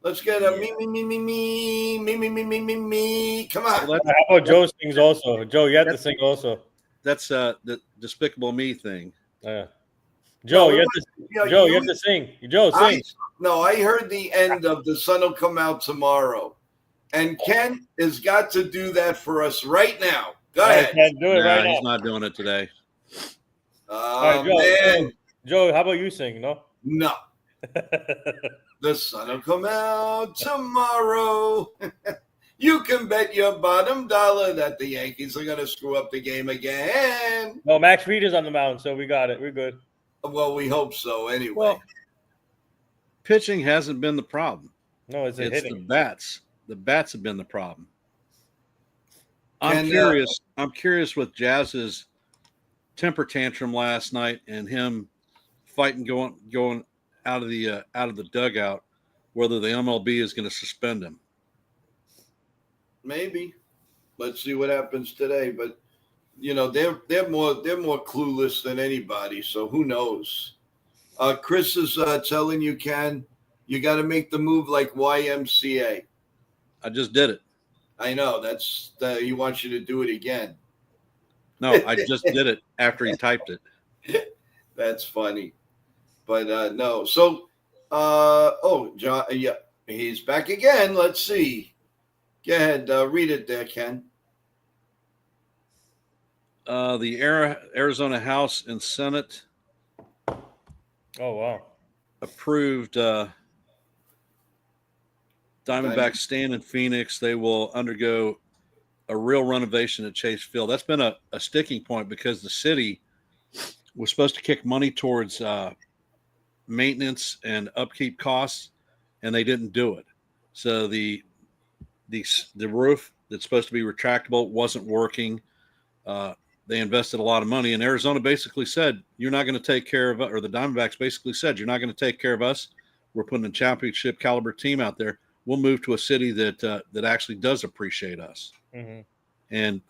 Let's get a me. Come on. Well, how about Joe sings also? Joe, you have to sing also. That's the Despicable Me thing. Yeah. Joe, you have to sing. Joe, sing. I heard the end of "The Sun Will Come Out Tomorrow." And Ken has got to do that for us right now. Go ahead. Ken, do it right now. He's not doing it today. Right, Joe, how about you sing? No? No. The sun will come out tomorrow. You can bet your bottom dollar that the Yankees are going to screw up the game again. No, Max Fried is on the mound, so we got it. We're good. Well, we hope so anyway. Well, pitching hasn't been the problem. No, it's hitting. The bats. The bats have been the problem. I'm curious with Jazz's temper tantrum last night and him fighting going out of the dugout, whether the MLB is going to suspend him. Maybe. Let's see what happens today. But they're more clueless than anybody. So who knows? Chris is telling you, Ken, you got to make the move like YMCA. I just did it. I know. That's he wants you to do it again. No, I just did it after he typed it. That's funny. But no. So, John, yeah, he's back again. Let's see. Go ahead. Read it there, Ken. The Arizona House and Senate. Oh, wow. Approved Diamondbacks stand in Phoenix. They will undergo a real renovation at Chase Field. That's been a sticking point because the city was supposed to kick money towards maintenance and upkeep costs, and they didn't do it. So the roof that's supposed to be retractable wasn't working. They invested a lot of money, and Arizona basically said, "You're not going to take care of us," or the Diamondbacks basically said, "You're not going to take care of us. We're putting a championship caliber team out there. We'll move to a city that actually does appreciate us." Mm-hmm. And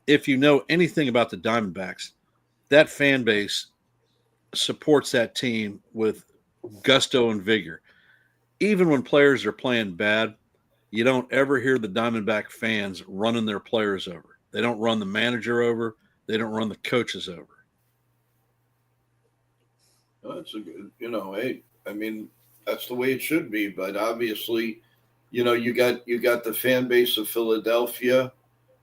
if you know anything about the Diamondbacks, that fan base supports that team with gusto and vigor. Even when players are playing bad, you don't ever hear the Diamondback fans running their players over. They don't run the manager over. They don't run the coaches over. Well, that's a good, hey, I mean, that's the way it should be. But obviously, you got the fan base of Philadelphia,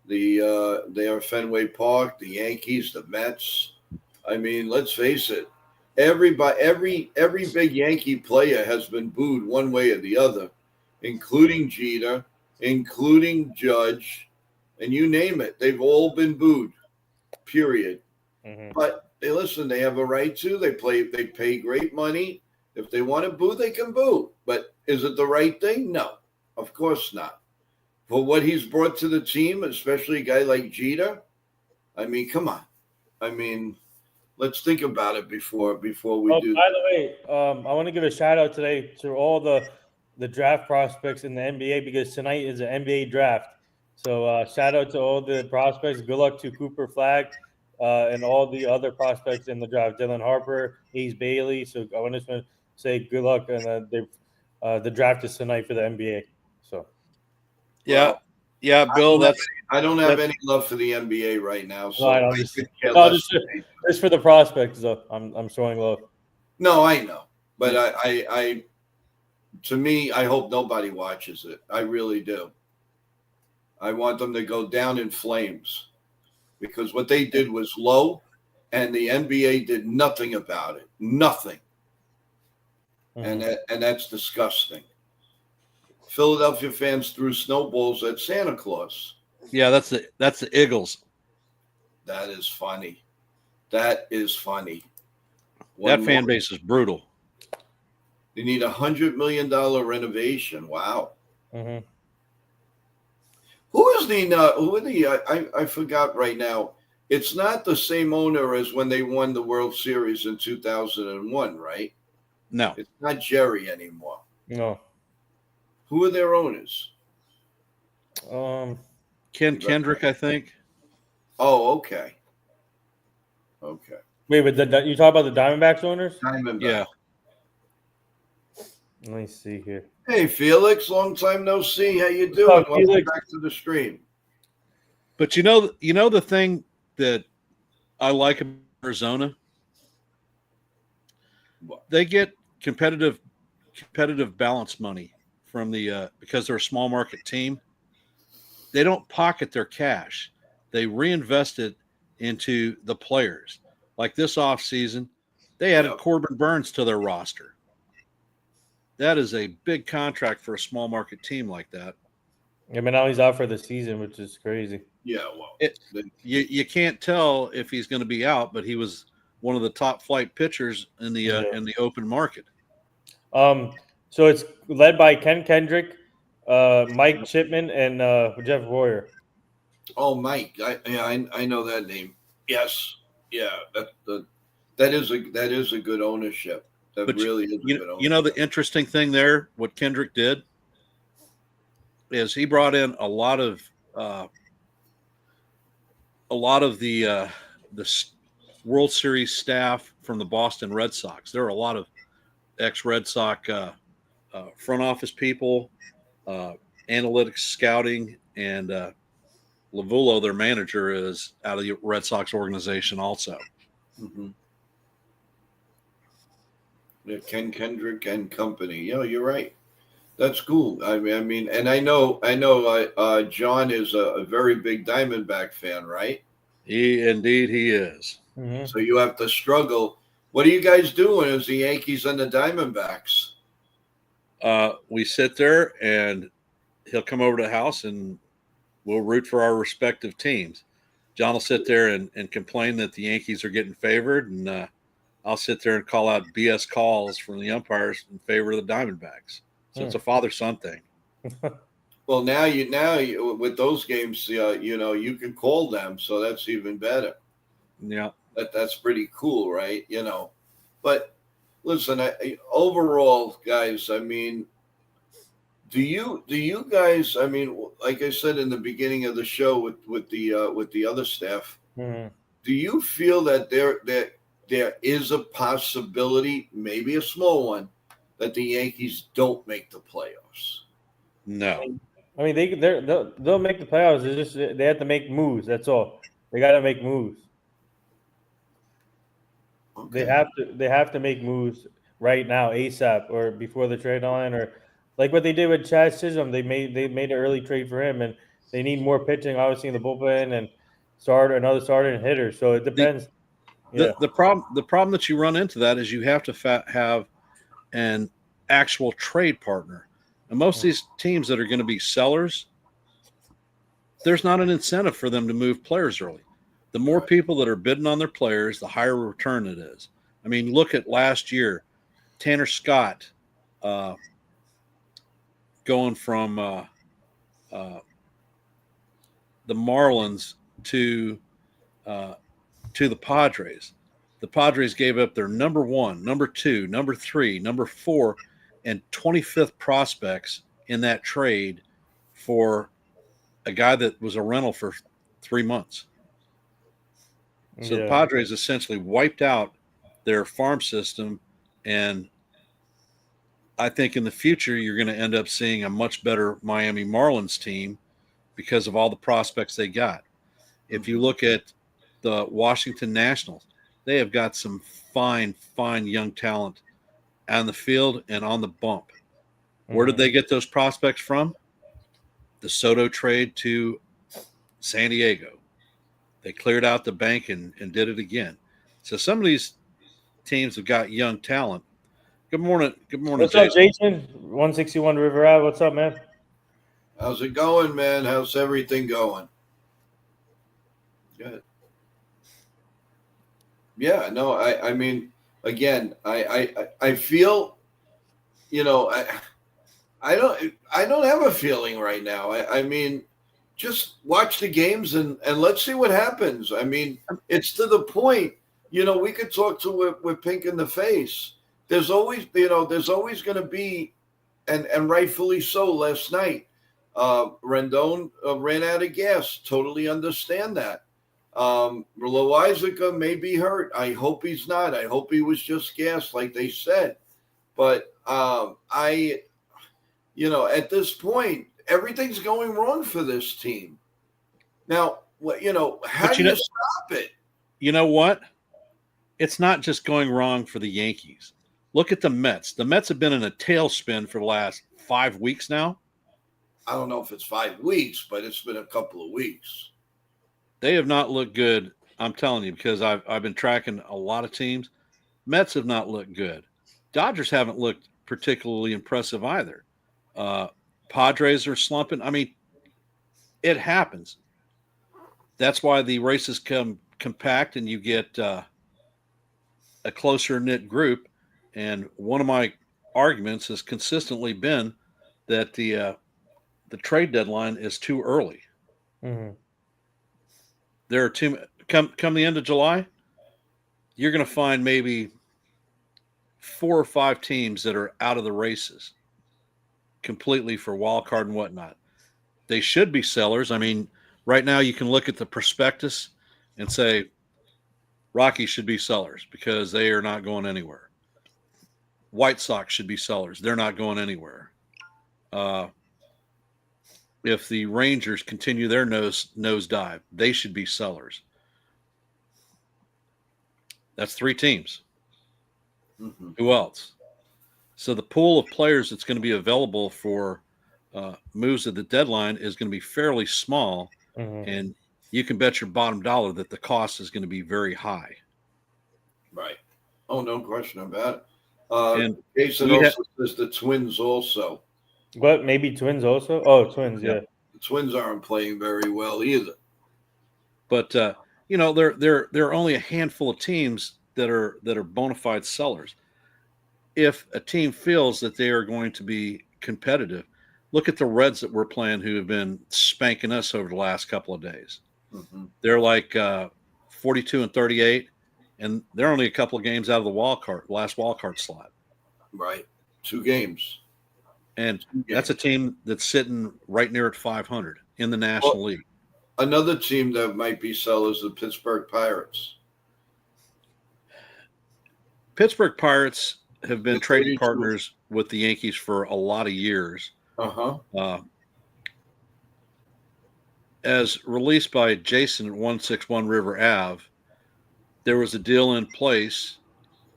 they are Fenway Park, the Yankees, the Mets. I mean, let's face it. Every big Yankee player has been booed one way or the other, including Jeter, including Judge, and you name it. They've all been booed, period. Mm-hmm. But they have a right to. They pay great money. If they want to boo, they can boo. But is it the right thing? No, of course not. For what he's brought to the team, especially a guy like Jeter, I mean, come on. I mean, let's think about it before we Oh, do. by the way, I want to give a shout out today to all the draft prospects in the NBA because tonight is an NBA draft. So shout out to all the prospects. Good luck to Cooper Flag and all the other prospects in the draft. Dylan Harper, Ace Bailey. So I want to say good luck, and the draft is tonight for the NBA. So Yeah, Well, yeah, Bill. I don't have that's any love for the NBA right now, so no, I I don't just could care no, less. just for the prospects though. I'm showing love. No, I know, but I to me, I hope nobody watches it. I really do. I want them to go down in flames because what they did was low, and the NBA did nothing about it. Nothing, Mhm. and that's disgusting. Philadelphia fans threw snowballs at Santa Claus. yeah, that's the Eagles. That is funny. That is funny. That One fan more. base is brutal. They need $100 million renovation. Wow. Mhm. Who is the who are the I forgot right now. It's not the same owner as when they won the World Series in 2001, right? No, It's not Jerry anymore. No. Who are their owners? Ken Kendrick, I think. Oh, okay. Okay. Wait, but you talk about the Diamondbacks owners? Diamondback. Yeah, Let me see here. Hey, Felix, long time no see. How you doing? up, Welcome Felix? back to the stream. but you know the thing that I like about Arizona, What? they get competitive balance money from the because they're a small market team. They don't pocket their cash; they reinvest it into the players. Like this offseason, they added Yep. Corbin Burns to their roster. That is a big contract for a small market team like that. I mean, now he's out for the season, which is crazy. Yeah, well, You can't tell if he's going to be out, but he was one of the top flight pitchers in the open market. So it's led by Ken Kendrick, Mike Chipman, and Jeff Royer. oh, Mike, I know that name. Yes, yeah, that is a good ownership. That But really is a good ownership. you know the interesting thing there, what Kendrick did is he brought in a lot of the World Series staff from the Boston Red Sox. There are a lot of ex-Red Sox front office people, analytics, scouting, and Lavulo, their manager, is out of the Red Sox organization also. Mm-hmm. Yeah, Ken Kendrick and company. Yeah, you're right. That's cool. I mean, and I know. John is a very big Diamondback fan, right? He is. Mm-hmm. So you have to struggle. What are you guys doing as the Yankees and the Diamondbacks? We sit there and he'll come over to the house and we'll root for our respective teams. John will sit there and complain that the Yankees are getting favored, and I'll sit there and call out BS calls from the umpires in favor of the Diamondbacks. So it's a father-son thing. Well, now you with those games, you can call them, so that's even better. Yeah. That's pretty cool, right? But listen, overall, guys, I mean, do you guys? I mean, like I said in the beginning of the show with the other staff, Mm-hmm. do you feel that there is a possibility, maybe a small one, that the Yankees don't make the playoffs? No. I mean, they'll make the playoffs. It's just they have to make moves. That's all. They got to make moves. Okay. They have to make moves right now, ASAP, or before the trade line, or like what they did with Chad Chisholm. They made an early trade for him, and they need more pitching, obviously in the bullpen, and another starter and hitter. So it depends. The problem that you run into that is you have to have an actual trade partner, and most of these teams that are going to be sellers, there's not an incentive for them to move players early. The more people that are bidding on their players, the higher return it is. I mean, look at last year. Tanner Scott going from the Marlins to the Padres. The Padres gave up their number 1, number 2, number 3, number 4, and 25th prospects in that trade for a guy that was a rental for 3 months. So the Padres essentially wiped out their farm system, and I think in the future you're going to end up seeing a much better Miami Marlins team because of all the prospects they got. If you look at the Washington Nationals, they have got some fine young talent on the field and on the bump. Where did they get those prospects from? The Soto trade to San Diego. They cleared out the bank and did it again. So some of these teams have got young talent. Good morning. Good morning, What's up, Jason? 161 River Ave. What's up, man? How's it going, man? How's everything going? Good. Yeah, no, I mean, again, I feel, you know, I don't have a feeling right now. I mean, just watch the games and let's see what happens. I mean, it's to the point, you know, we could talk to with pink in the face. There's always, you know, there's always going to be, and rightfully so. Last night, Rendon ran out of gas. Totally understand that. Loizaga may be hurt. I hope he's not. I hope he was just gas, like they said. But you know, at this point, everything's going wrong for this team. Now, you know, how do you stop it? You know what? It's not just going wrong for the Yankees. Look at the Mets. The Mets have been in a tailspin for the last 5 weeks now. I don't know if it's 5 weeks, but it's been a couple of weeks. They have not looked good. I'm telling you, because I've been tracking a lot of teams. Mets have not looked good. Dodgers haven't looked particularly impressive either. Padres are slumping. I mean, it happens. That's why the races come compact and you get a closer knit group. And one of my arguments has consistently been that the trade deadline is too early. Mm-hmm. There are come the end of July, you're going to find maybe 4 or 5 teams that are out of the races completely for wild card and whatnot. They should be sellers. I mean, right now you can look at the prospectus and say Rockies should be sellers because they are not going anywhere. White Sox should be sellers. They're not going anywhere. If the Rangers continue their nosedive, they should be sellers. That's 3 teams. Mm-hmm. Who else? So the pool of players that's going to be available for moves at the deadline is going to be fairly small, and you can bet your bottom dollar that the cost is going to be very high. Right. Oh, no question about it. And Jason also says the Twins also. What? Maybe Twins also? Oh, Twins, yeah. The Twins aren't playing very well either. But you know, there are only a handful of teams that are bona fide sellers. If a team feels that they are going to be competitive, look at the Reds that we're playing who have been spanking us over the last couple of days. Mm-hmm. They're like 42-38, and they're only a couple of games out of the last wild card slot. Right. 2 games. And that's a team that's sitting right near at 500 in the National League. Another team that might be sellers, the Pittsburgh Pirates. Pittsburgh Pirates have been trading partners with the Yankees for a lot of years. As released by Jason at 161 River Ave, there was a deal in place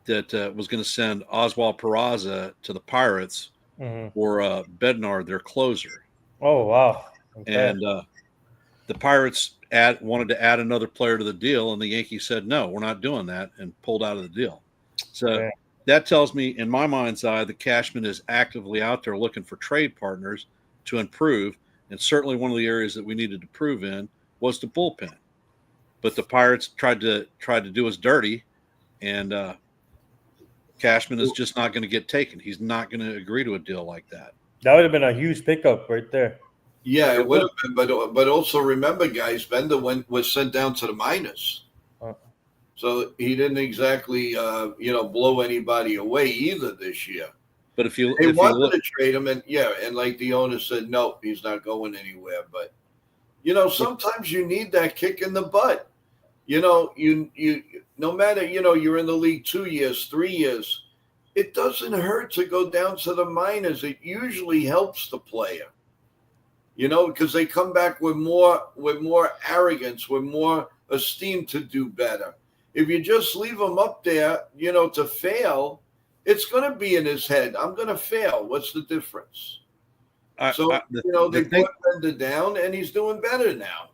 that was going to send Oswald Peraza to the Pirates for Bednar, their closer. Oh, wow. Okay. And the Pirates wanted to add another player to the deal, and the Yankees said, no, we're not doing that, and pulled out of the deal. So that tells me, in my mind's eye, that Cashman is actively out there looking for trade partners to improve, and certainly one of the areas that we needed to prove in was the bullpen. But the Pirates tried to do us dirty and Cashman is just not going to get taken. He's not going to agree to a deal like that. That would have been a huge pickup right there. Yeah, it would have been, but also remember, guys, Bender was sent down to the minors, so he didn't exactly blow anybody away either this year. But if you wanted to trade him, and like the owner said, no, he's not going anywhere. But sometimes you need that kick in the butt. You no matter you're in the league 2 years, 3 years, it doesn't hurt to go down to the minors. It usually helps the player. Because they come back with more arrogance, with more esteem to do better. If you just leave them up there, to fail, it's going to be in his head. I'm going to fail. What's the difference? They put Bender down, and he's doing better now.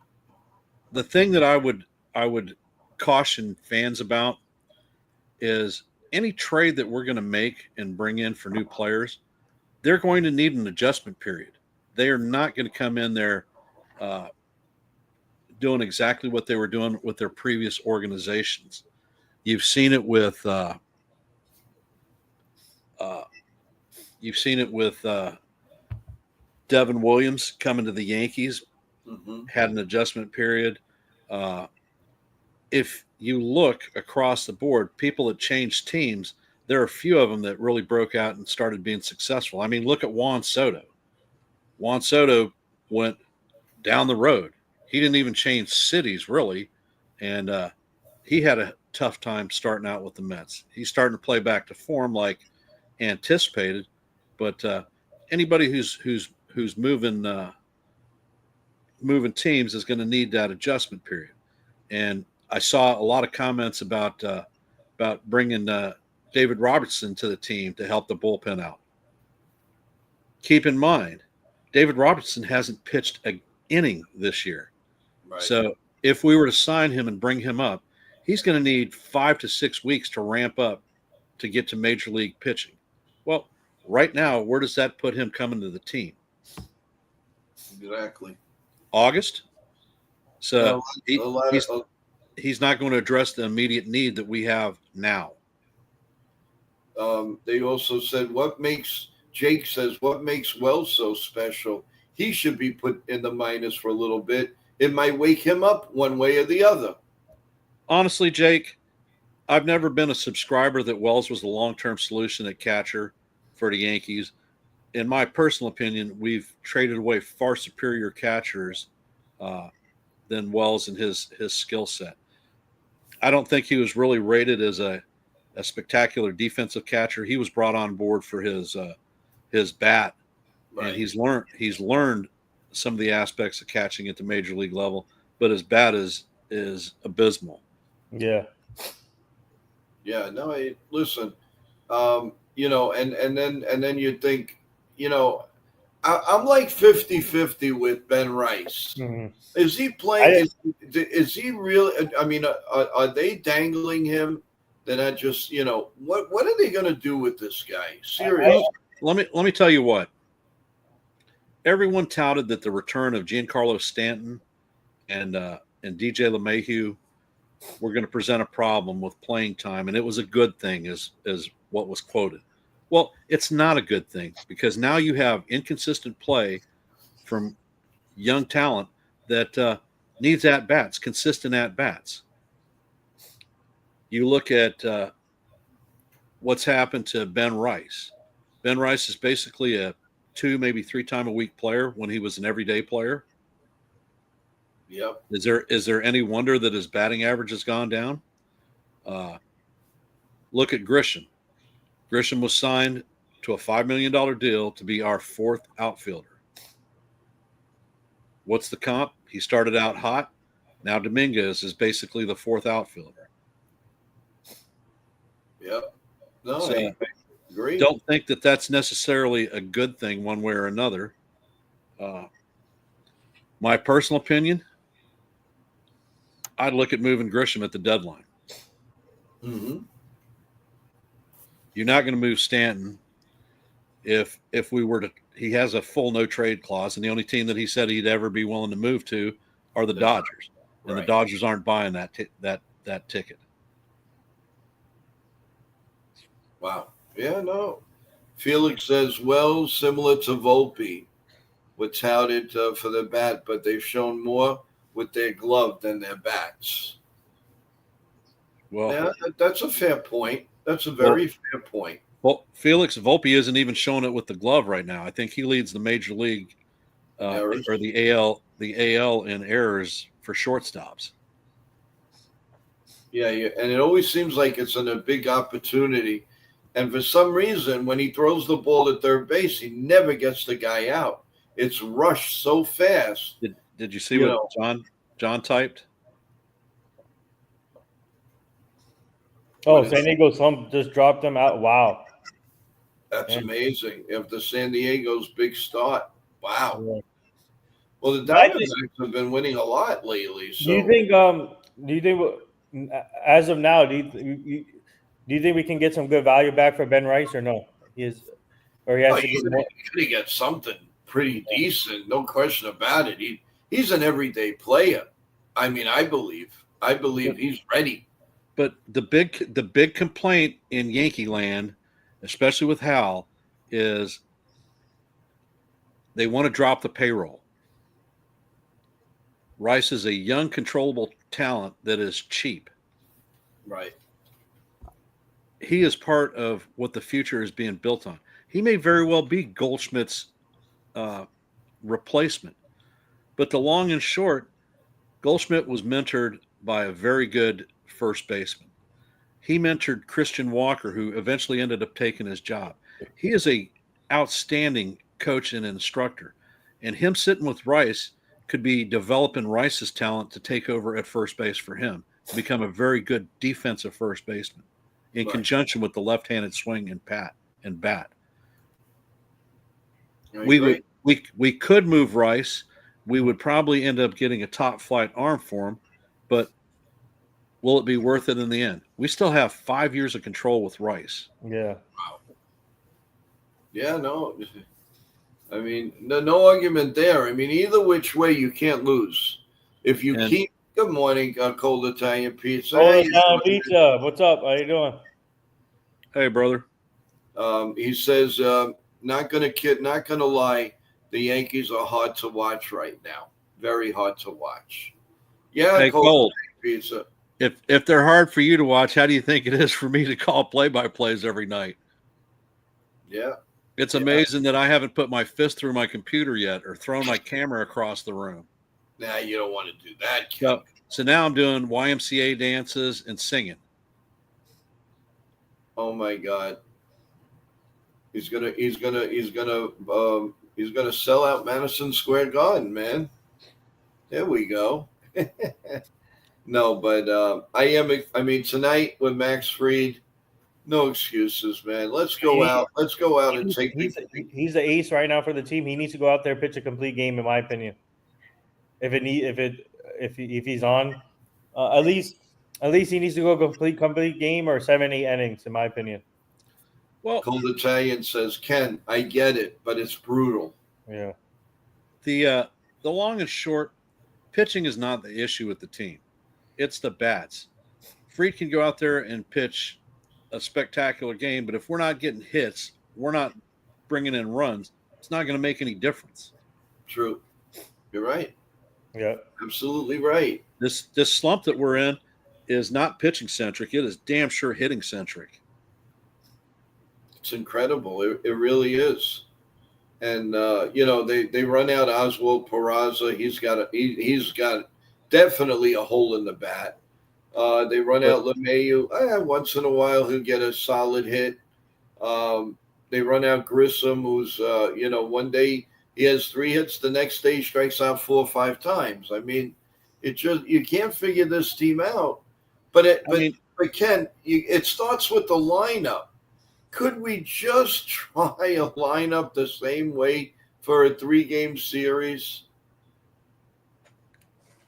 The thing that I would caution fans about is any trade that we're going to make and bring in for new players, they're going to need an adjustment period. They are not going to come in there doing exactly what they were doing with their previous organizations. You've seen it with Devin Williams coming to the Yankees, had an adjustment period. If you look across the board, people that changed teams, there are a few of them that really broke out and started being successful. I mean, look at Juan Soto. Juan Soto went down the road. He didn't even change cities, really, and he had a tough time starting out with the Mets. He's starting to play back to form like anticipated, but anybody who's moving teams is going to need that adjustment period. And I saw a lot of comments about bringing David Robertson to the team to help the bullpen out. Keep in mind, David Robertson hasn't pitched an inning this year. Right. So if we were to sign him and bring him up, he's going to need 5 to 6 weeks to ramp up to get to major league pitching. Well, right now, where does that put him coming to the team? Exactly. August? So he's not going to address the immediate need that we have now. They also said, Jake says, what makes Wells so special? He should be put in the minors for a little bit. It might wake him up one way or the other. Honestly, Jake, I've never been a subscriber that Wells was the long-term solution at catcher for the Yankees. In my personal opinion, we've traded away far superior catchers than Wells and his skill set. I don't think he was really rated as a spectacular defensive catcher. He was brought on board for his bat, right. And he's learned some of the aspects of catching at the major league level, but his bat is abysmal. Yeah. Yeah. No. Listen. And then you think, I'm like 50-50 with Ben Rice. Mm-hmm. Is he playing? Is he really? I mean, are they dangling him? They're not just, what are they going to do with this guy? Seriously. Let me tell you what. Everyone touted that the return of Giancarlo Stanton and DJ LeMahieu were going to present a problem with playing time, and it was a good thing, as what was quoted. Well, it's not a good thing because now you have inconsistent play from young talent that needs at-bats, consistent at-bats. You look at what's happened to Ben Rice. Ben Rice is basically a 2, maybe 3 time a week player when he was an everyday player. Yep. Is there any wonder that his batting average has gone down? Look at Grisham. Grisham was signed to a $5 million deal to be our 4th outfielder. What's the comp? He started out hot. Now Dominguez is basically the 4th outfielder. Yep. No, so I agree. Don't think that that's necessarily a good thing one way or another. My personal opinion, I'd look at moving Grisham at the deadline. Mm-hmm. You're not going to move Stanton if we were to. He has a full no trade clause, and the only team that he said he'd ever be willing to move to are the Dodgers, and the Dodgers aren't buying that ticket. Wow. Yeah, no. Felix says, well, similar to Volpe, were touted for their bat, but they've shown more with their glove than their bats. Well, Yeah, that's a fair point. That's a well, very fair point. well, Felix Volpe isn't even showing it with the glove right now. I think he leads the major league Errors. or the AL in errors for shortstops. Yeah, yeah, and it always seems like it's in a big opportunity. And for some reason, when he throws the ball at third base, he never gets the guy out. It's rushed so fast. Did you see You what know. John typed? Oh, What is San Diego Slump just dropped them out. Wow. That's And, amazing. After San Diego's big start. Wow. yeah. Well, the But I think, Diamondbacks have been winning a lot lately. do you So, think as of now, do you think we can get some good value back for Ben Rice or no? He oh, has to you're get more. going to get something pretty decent. No question about it. He's an everyday player. I mean, I believe he's ready. But the big complaint in Yankee land, especially with Hal, is they want to drop the payroll. Rice is a young, controllable talent that is cheap. Right. He is part of what the future is being built on. He may very well be Goldschmidt's replacement. But the long and short, Goldschmidt was mentored by a very good first baseman. He mentored Christian Walker, who eventually ended up taking his job. He is a outstanding coach and instructor. And him sitting with Rice could be developing Rice's talent to take over at first base for him, to become a very good defensive first baseman in Right. conjunction with the left-handed swing and bat. I We agree. we could move Rice. We would probably end up getting a top flight arm for him, but will it be worth it in the end? We still have 5 years of control with Rice. Yeah. Yeah, no. I mean, no argument there. I mean, either which way, you can't lose. If you And keep. Good morning, cold Italian pizza. Oh, Hey, Italian pizza. What's up? How you doing? hey, brother, he says, not gonna lie, the Yankees are hard to watch right now. Very hard to watch. Yeah, hey cold Cole, Italian pizza. if they're hard for you to watch, how do you think it is for me to call play-by-plays every night? Yeah. It's Yeah. amazing that I haven't put my fist through my computer yet or thrown my camera across the room. Nah, you don't want to do that, Ken. So now I'm doing YMCA dances and singing. Oh my God. He's gonna sell out Madison Square Garden, man. There we go. No, but I mean, tonight with Max Fried, no excuses, man. Let's go out. Let's go out and take He's the ace right now for the team. He needs to go out there pitch a complete game, in my opinion. If he's on, at least he needs to go complete game or 7-8 innings, in my opinion. Well, Cold Italian says, Ken, I get it, but it's brutal. Yeah. the long and short, pitching is not the issue with the team. It's the bats. Fried can go out there and pitch a spectacular game, but if we're not getting hits, we're not bringing in runs, it's not going to make any difference. True. You're right. Yeah. Absolutely right. This slump that we're in is not pitching centric. It is damn sure hitting centric. It's incredible. It really is. And they run out Oswald Peraza. He's got definitely a hole in the bat. They run out LeMahieu. Once in a while he'll get a solid hit. They run out Grissom, who's one day he has 3 hits, the next day he strikes out 4 or 5 times. I mean, you can't figure this team out. But Ken, it starts with the lineup. Could we just try a lineup the same way for a 3-game series?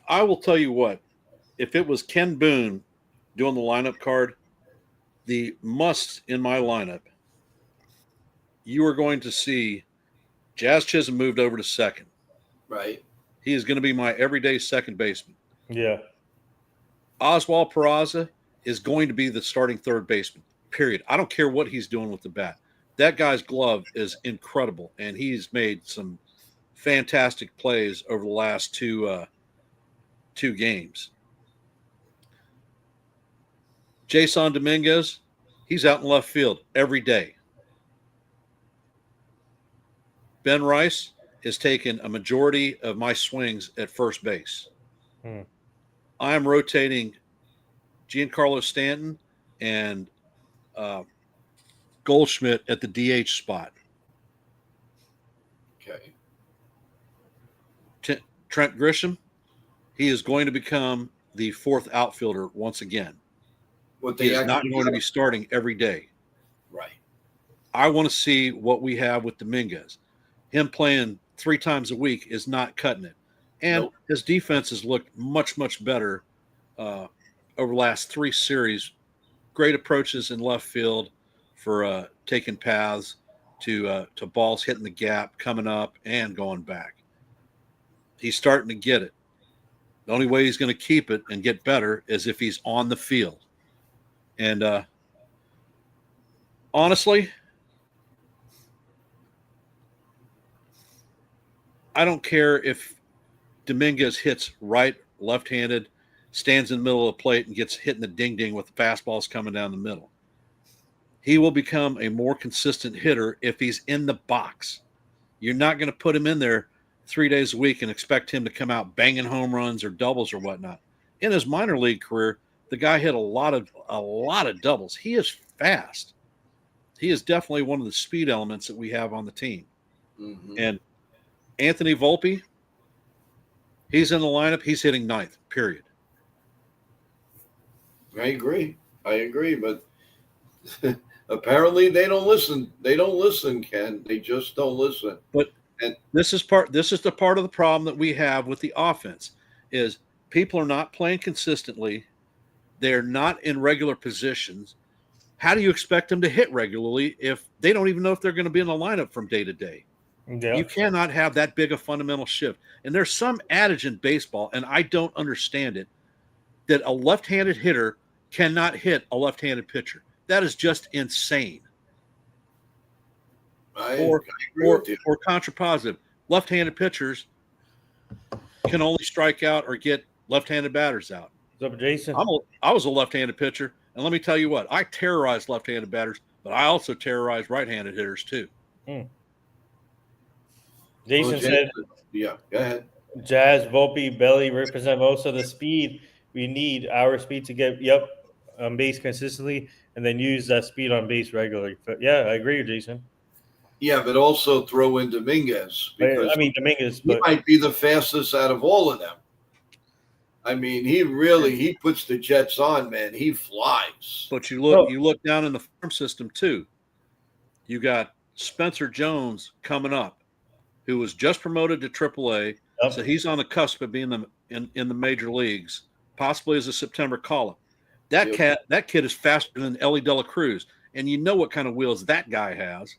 I will tell you what, if it was Ken Boone doing the lineup card, the must in my lineup, you are going to see Jazz Chisholm moved over to second. Right. He is going to be my everyday second baseman. Yeah. Oswald Peraza is going to be the starting third baseman. period. I don't care what he's doing with the bat. That guy's glove is incredible, and he's made some fantastic plays over the last two games. Jason Dominguez, he's out in left field every day. Ben Rice has taken a majority of my swings at first base. I am rotating Giancarlo Stanton and Goldschmidt at the DH spot. Okay. Trent Grisham, he is going to become the fourth outfielder once again. He is not going to be starting every day. Right. I want to see what we have with Dominguez. Him playing 3 times a week is not cutting it. And his defense has looked much, much better over the last 3 series. Great approaches in left field for taking paths to balls hitting the gap, coming up, and going back. He's starting to get it. The only way he's going to keep it and get better is if he's on the field. And honestly, I don't care if Dominguez hits right, left-handed, stands in the middle of the plate and gets hit in the ding-ding with the fastballs coming down the middle. He will become a more consistent hitter if he's in the box. You're not going to put him in there 3 days a week and expect him to come out banging home runs or doubles or whatnot. In his minor league career, the guy hit a lot of doubles. He is fast. He is definitely one of the speed elements that we have on the team. Mm-hmm. And Anthony Volpe, he's in the lineup. He's hitting 9th, period. I agree, but apparently they don't listen. They don't listen, Ken. They just don't listen. But this is the part of the problem that we have with the offense is people are not playing consistently. They're not in regular positions. How do you expect them to hit regularly if they don't even know if they're going to be in the lineup from day to day? Yeah. You cannot have that big a fundamental shift. And there's some adage in baseball, and I don't understand it, that a left-handed hitter cannot hit a left-handed pitcher. That is just insane. Or contrapositive. Left-handed pitchers can only strike out or get left-handed batters out. What's up, Jason? I was a left-handed pitcher, and let me tell you what, I terrorized left-handed batters, but I also terrorized right-handed hitters too. Jason said, "Yeah, go ahead." Jazz, Volpe, Belly represent most of the speed we need. Our speed to get on base consistently, and then use that speed on base regularly. But yeah, I agree with Jason. Yeah, but also throw in Dominguez because Dominguez, he might be the fastest out of all of them. I mean, he puts the Jets on, man. He flies. But you look down in the farm system too. You got Spencer Jones coming up, who was just promoted to AAA, so he's on the cusp of being in the major leagues, possibly as a September call-up. That kid is faster than Ellie De La Cruz, and you know what kind of wheels that guy has.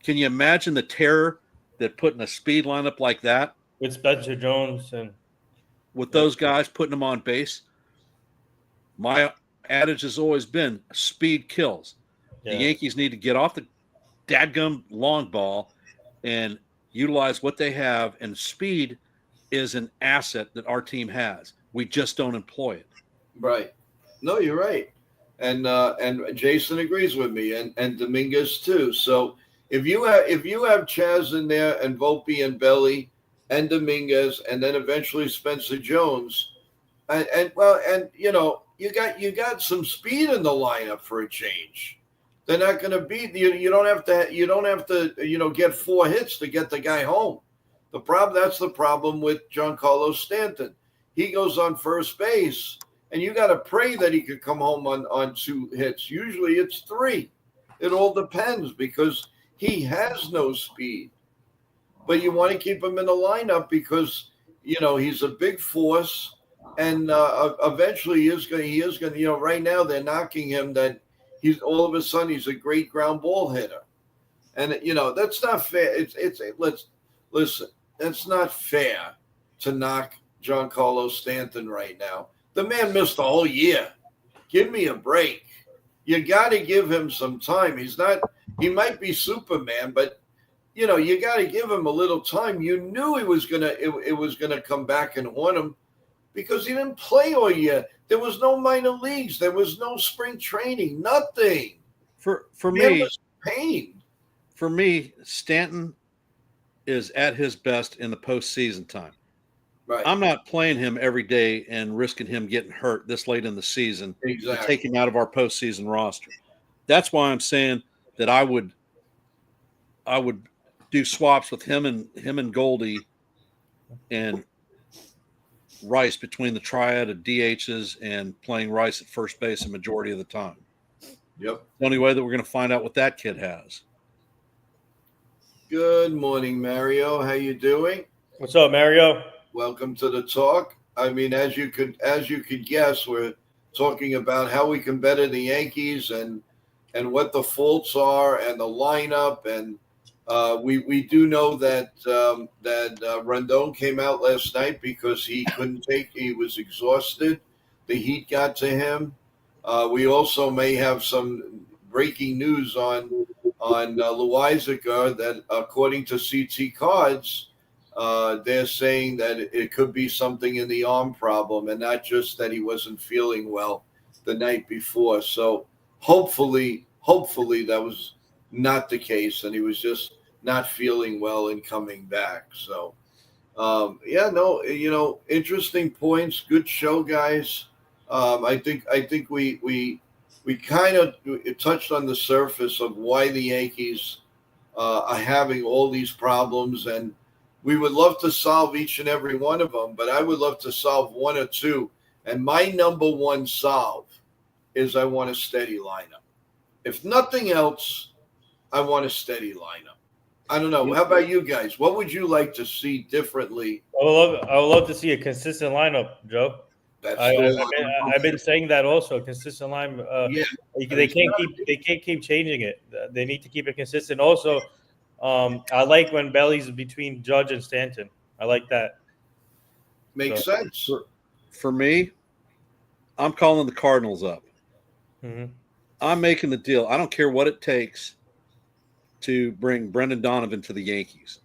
Can you imagine the terror that putting a speed lineup like that with Spencer Jones and with those guys putting them on base? My adage has always been speed kills. The Yankees need to get off the dadgum long ball and utilize what they have, and speed is an asset that our team has. We just don't employ it. Right. No, you're right. And Jason agrees with me, and Dominguez too. So if you have Chaz in there and Volpe and Belly and Dominguez and then eventually Spencer Jones, and you got some speed in the lineup for a change. They're not going to beat you. You don't have to get 4 hits to get the guy home. That's the problem with Giancarlo Stanton. He goes on first base, and you got to pray that he could come home on 2 hits. Usually it's 3. It all depends because he has no speed. But you want to keep him in the lineup because he's a big force, and eventually he is going. Right now they're knocking him that. He's all of a sudden he's a great ground ball hitter, and that's not fair. Let's listen. That's not fair to knock Giancarlo Stanton right now. The man missed the whole year. Give me a break. You got to give him some time. He might be Superman, but you got to give him a little time. You knew it was gonna come back and haunt him because he didn't play all year. There was no minor leagues. There was no spring training. Nothing. For Man me, was pain. for me, Stanton is at his best in the postseason time. Right. I'm not playing him every day and risking him getting hurt this late in the season to Exactly. take him out of our postseason roster. That's why I'm saying that I would do swaps with him and Goldie and Rice between the triad of DHs and playing Rice at first base a majority of the time. Yep. The only way that we're going to find out what that kid has. Good morning, Mario. How you doing? What's up, Mario? Welcome to the talk. I mean, as you could guess, we're talking about how we can better the Yankees and what the faults are and the lineup. And we do know that Rendon came out last night because he he was exhausted. The heat got to him. We also may have some breaking news on Loizaga that, according to CT Cards, they're saying that it could be something in the arm problem and not just that he wasn't feeling well the night before. So hopefully that was not the case and he was just not feeling well and coming back. So interesting points. Good show, guys. I think we kind of touched on the surface of why the Yankees are having all these problems, and we would love to solve each and every one of them, but I would love to solve one or two. And my number one solve is I want a steady lineup. If nothing else, I want a steady lineup. I don't know. How about you guys? What would you like to see differently? I would love to see a consistent lineup, Joe. I've been saying that also. Consistent line. They can't keep changing it. They need to keep it consistent. Also, I like when Belly's between Judge and Stanton. I like that. Makes sense. For me, I'm calling the Cardinals up. Mm-hmm. I'm making the deal. I don't care what it takes to bring Brendan Donovan to the Yankees.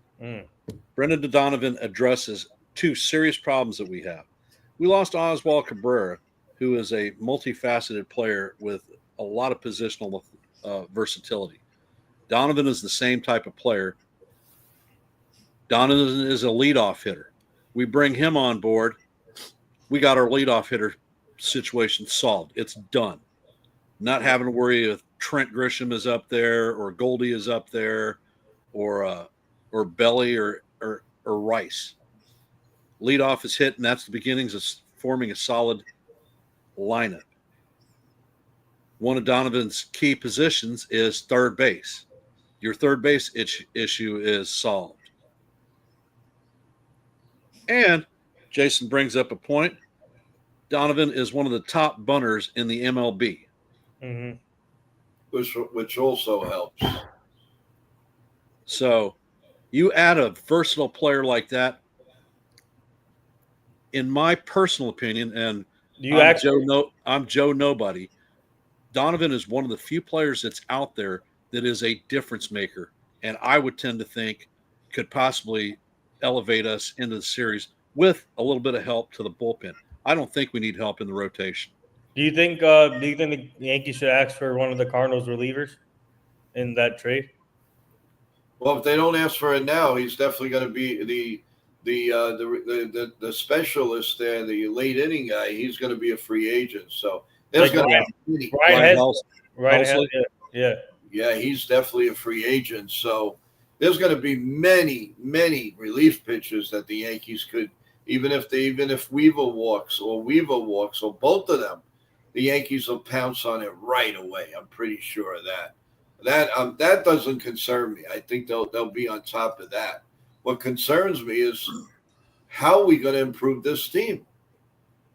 Brendan Donovan addresses two serious problems that we have. We lost Oswald Cabrera, who is a multifaceted player with a lot of positional versatility. Donovan is the same type of player. Donovan is a leadoff hitter. We bring him on board. We got our leadoff hitter situation solved. It's done. Not having to worry if Trent Grisham is up there or Goldie is up there or Belly or Rice. Leadoff is hit, and that's the beginnings of forming a solid lineup. One of Donovan's key positions is third base. Your third base issue is solved. And Jason brings up a point. Donovan is one of the top bunters in the MLB. Mm-hmm. Which also helps. So you add a versatile player like that, in my personal opinion, and I'm Joe Nobody. Donovan is one of the few players that's out there that is a difference maker, and I would tend to think could possibly elevate us into the series with a little bit of help to the bullpen. I don't think we need help in the rotation. Do you think the Yankees should ask for one of the Cardinals relievers in that trade? Well, if they don't ask for it now, he's definitely going to be the specialist there, the late inning guy. He's going to be a free agent. So there's going to be yeah, he's definitely a free agent. So there's going to be many relief pitchers that the Yankees could, even if Weaver walks or both of them, the Yankees will pounce on it right away. I'm pretty sure of that. That doesn't concern me. I think they'll be on top of that. What concerns me is how are we going to improve this team,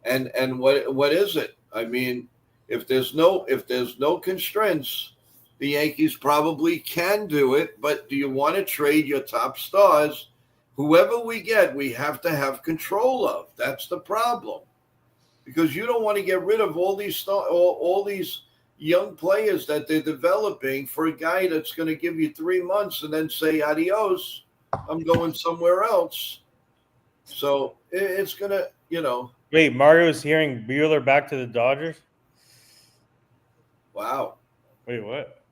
and what is it? I mean, if there's no constraints, the Yankees probably can do it. But do you want to trade your top stars? Whoever we get, we have to have control of. That's the problem, because you don't want to get rid of all these young players that they're developing for a guy that's going to give you 3 months and then say adios. I'm going somewhere else. So it's going to, Wait, Mario's hearing Bueller back to the Dodgers? wow. Wait, what?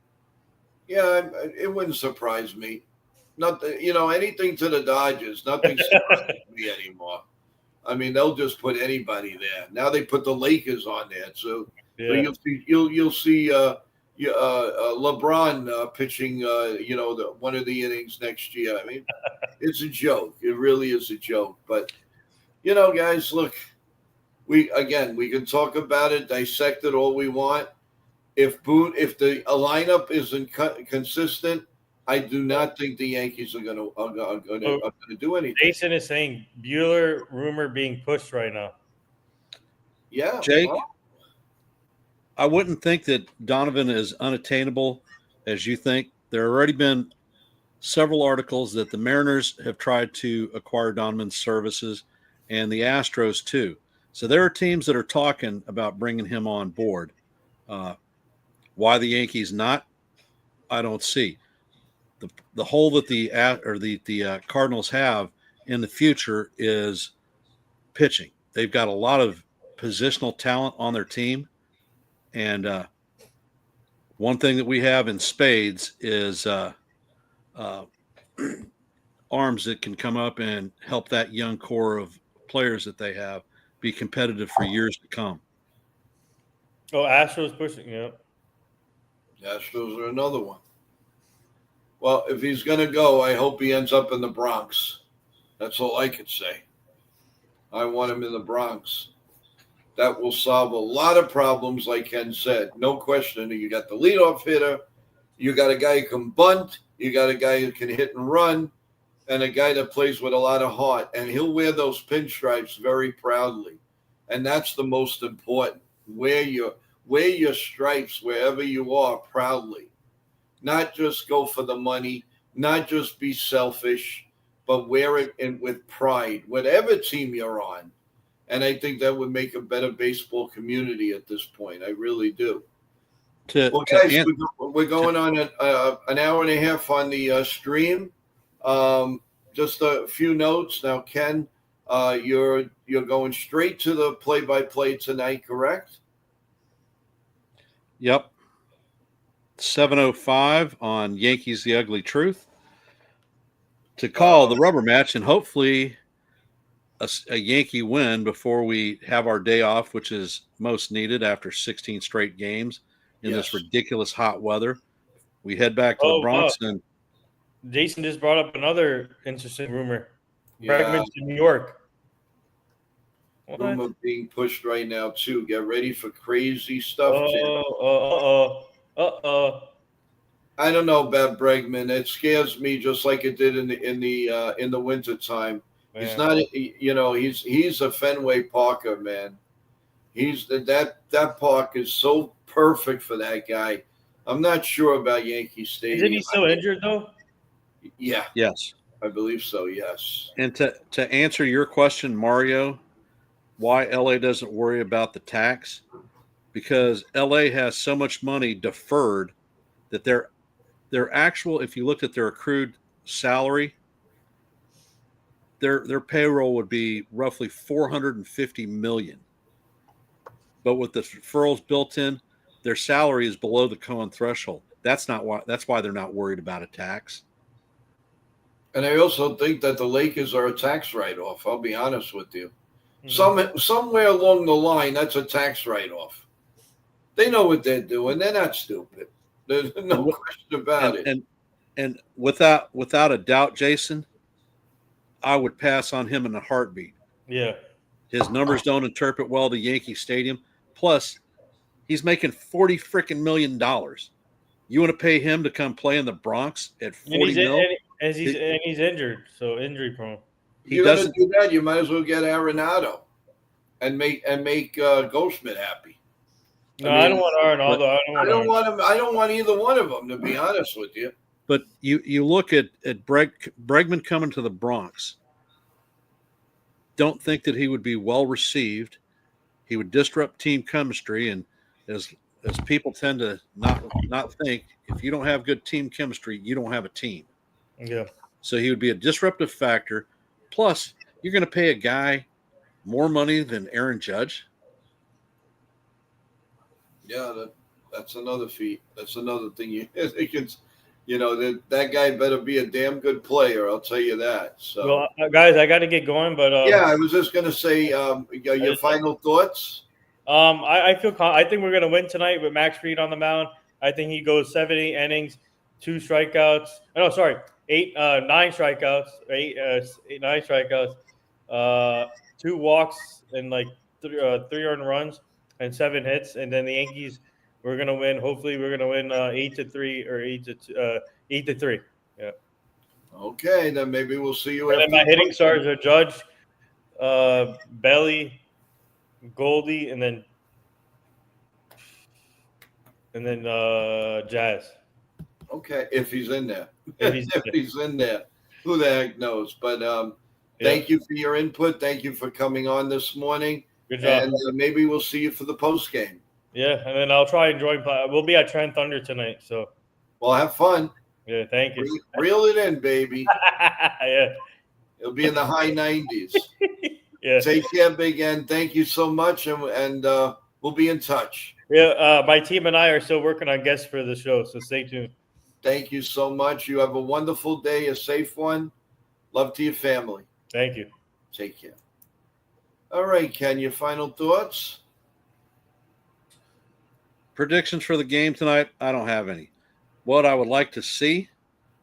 Yeah, it wouldn't surprise me. Nothing, anything to the Dodgers. Nothing surprises me anymore. I mean, they'll just put anybody there. Now they put the Lakers on there, so Yeah. you'll see LeBron pitching, one of the innings next year. I mean, it's a joke. It really is a joke. But guys, look, we can talk about it, dissect it all we want. If the lineup isn't consistent, I do not think the Yankees are going to do anything. Jason is saying Bueller rumor being pushed right now. Yeah, Jake, well, I wouldn't think that Donovan is unattainable as you think. There have already been several articles that the Mariners have tried to acquire Donovan's services and the Astros too. So there are teams that are talking about bringing him on board. Why the Yankees not? I don't see. The hole that the Cardinals have in the future is pitching. They've got a lot of positional talent on their team, and one thing that we have in spades is arms that can come up and help that young core of players that they have be competitive for years to come. Oh, Astros pushing. Yeah. Astros are another one. Well, if he's going to go, I hope he ends up in the Bronx. That's all I could say. I want him in the Bronx. That will solve a lot of problems, like Ken said. No question. You got the leadoff hitter. You got a guy who can bunt. You got a guy who can hit and run. And a guy that plays with a lot of heart. And he'll wear those pinstripes very proudly. And that's the most important. Wear your stripes wherever you are proudly. Not just go for the money, not just be selfish, but wear it with pride, whatever team you're on. And I think that would make a better baseball community at this point. I really do. Well, guys, we're going on an hour and a half on the stream. Just a few notes. Now, Ken, you're going straight to the play-by-play tonight, correct? Yep. 7:05 on Yankees The Ugly Truth to call the rubber match and hopefully a Yankee win before we have our day off, which is most needed after 16 straight games in this ridiculous hot weather. We head back to the Bronx. And Jason just brought up another interesting rumor. Bregman to New York. What? Rumor being pushed right now too. Get ready for crazy stuff. I don't know about Bregman. It scares me just like it did in the winter time. Man. He's not, he's a Fenway Parker, man. He's that park is so perfect for that guy. I'm not sure about Yankee Stadium. Isn't he still injured though? Yeah. Yes. I believe so. Yes. And to answer your question, Mario, why LA doesn't worry about the tax? Because LA has so much money deferred that their actual, if you looked at their accrued salary, their payroll would be roughly $450 million. But with the deferrals built in, their salary is below the Cohen threshold. That's why they're not worried about a tax. And I also think that the Lakers are a tax write-off. I'll be honest with you. Mm-hmm. Somewhere along the line, that's a tax write-off. They know what they're doing. They're not stupid. There's no question about it. And without a doubt, Jason, I would pass on him in a heartbeat. Yeah. His numbers don't interpret well to Yankee Stadium. Plus, he's making $40 million. You want to pay him to come play in the Bronx at $40 million? And he's injured, so injury prone. You're going to do that, you might as well get Arenado and make Goldschmidt happy. No, I don't want Arenado. I don't want either one of them, to be honest with you. But you look at Bregman coming to the Bronx. Don't think that he would be well received. He would disrupt team chemistry, and as as people tend to not think, if you don't have good team chemistry, you don't have a team. Yeah. So he would be a disruptive factor. Plus, you're going to pay a guy more money than Aaron Judge. Yeah, that's another feat. That's another thing you that guy better be a damn good player. I'll tell you that. So Well, guys, I got to get going, but yeah, I was just gonna say your just- final thoughts. I feel I think we're gonna win tonight with Max Fried on the mound. I think he goes 7, 8 innings, 2 strikeouts. Oh, no, sorry, 9 strikeouts, 9 strikeouts, 2 walks, and like 3 earned runs and 7 hits. And then the Yankees, we're gonna win. Hopefully, we're gonna win 8-3 or 8-3. Yeah. Okay, then maybe we'll see you And after. then my the hitting break. stars are Judge, Belly, Goldie, and then Jazz. Okay, if he's in there. If he's If he's in there, who the heck knows? But thank you for your input. Thank you for coming on this morning. Good job. And maybe we'll see you for the post game. Yeah, and then I'll try and join. We'll be at Trent Thunder tonight. So Well, have fun. yeah, thank you. Reel it in, baby. Yeah, It'll be in the high 90s. yeah, Take care, Big N. Thank you so much, and we'll be in touch. yeah. My team and I are still working on guests for the show, so stay tuned. Thank you so much. You have a wonderful day, a safe one. Love to your family. Thank you. Take care. All right, Ken, your final thoughts? Predictions for the game tonight, I don't have any. What I would like to see,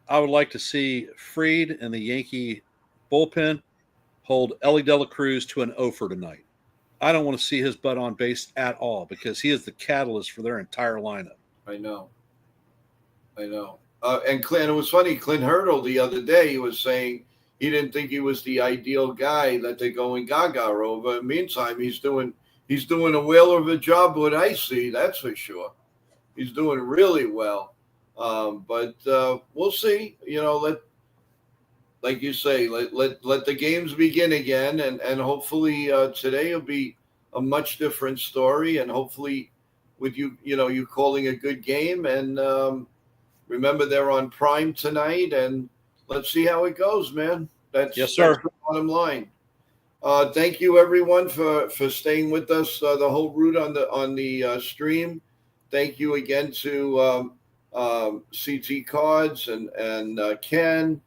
I would like to see Fried and the Yankee bullpen hold Ellie De La Cruz to an 0 for tonight. I don't want to see his butt on base at all because he is the catalyst for their entire lineup. I know. And Clint, it was funny. Clint Hurdle the other day, he was saying he didn't think he was the ideal guy that they're going gaga over. Meantime, he's doing a whale of a job. What I see, that's for sure. He's doing really well. But we'll see. Like you say, let the games begin again, and hopefully today will be a much different story, and hopefully with you calling a good game, and remember they're on Prime tonight, and let's see how it goes, man. Yes, sir. That's the bottom line. Thank you everyone for staying with us the whole route on the stream. Thank you again to CT Cards and Ken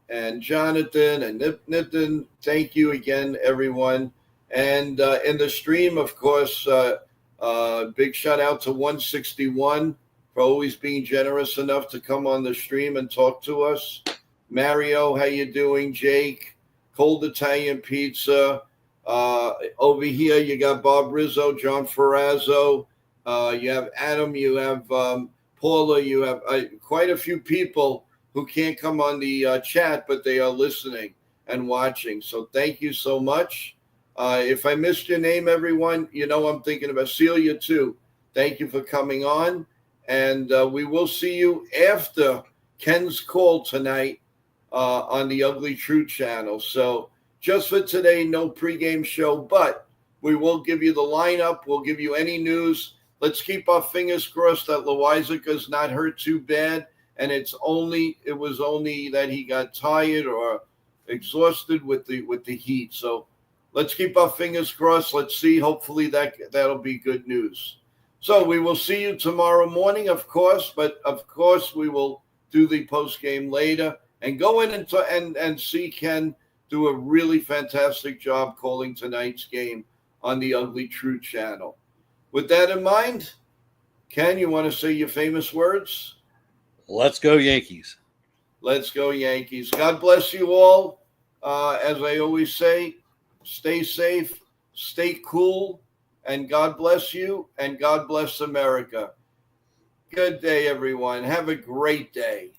and Jonathan and Nitin. Thank you again, everyone. And in the stream, of course, big shout out to 161 for always being generous enough to come on the stream and talk to us. Mario, how you doing? Jake, Cold Italian Pizza. Over here, you got Bob Rizzo, John Ferrazzo. You have Adam. You have Paula. You have quite a few people who can't come on the chat, but they are listening and watching. So thank you so much. If I missed your name, everyone, I'm thinking about Celia too. Thank you for coming on. And we will see you after Ken's call tonight on the Ugly Truth channel. So just for today, no pregame show, but we will give you the lineup. We'll give you any news. Let's keep our fingers crossed that Loizaca's not hurt too bad, and it was only that he got tired or exhausted with the heat. So let's keep our fingers crossed. Let's see. Hopefully that'll be good news. So we will see you tomorrow morning, of course, but of course we will do the post game later and go in and see Ken do a really fantastic job calling tonight's game on the Ugly Truth channel. With that in mind, Ken, you want to say your famous words? Let's go Yankees. Let's go Yankees. God bless you all. As I always say, stay safe, stay cool, and God bless you, and God bless America. Good day, everyone. Have a great day.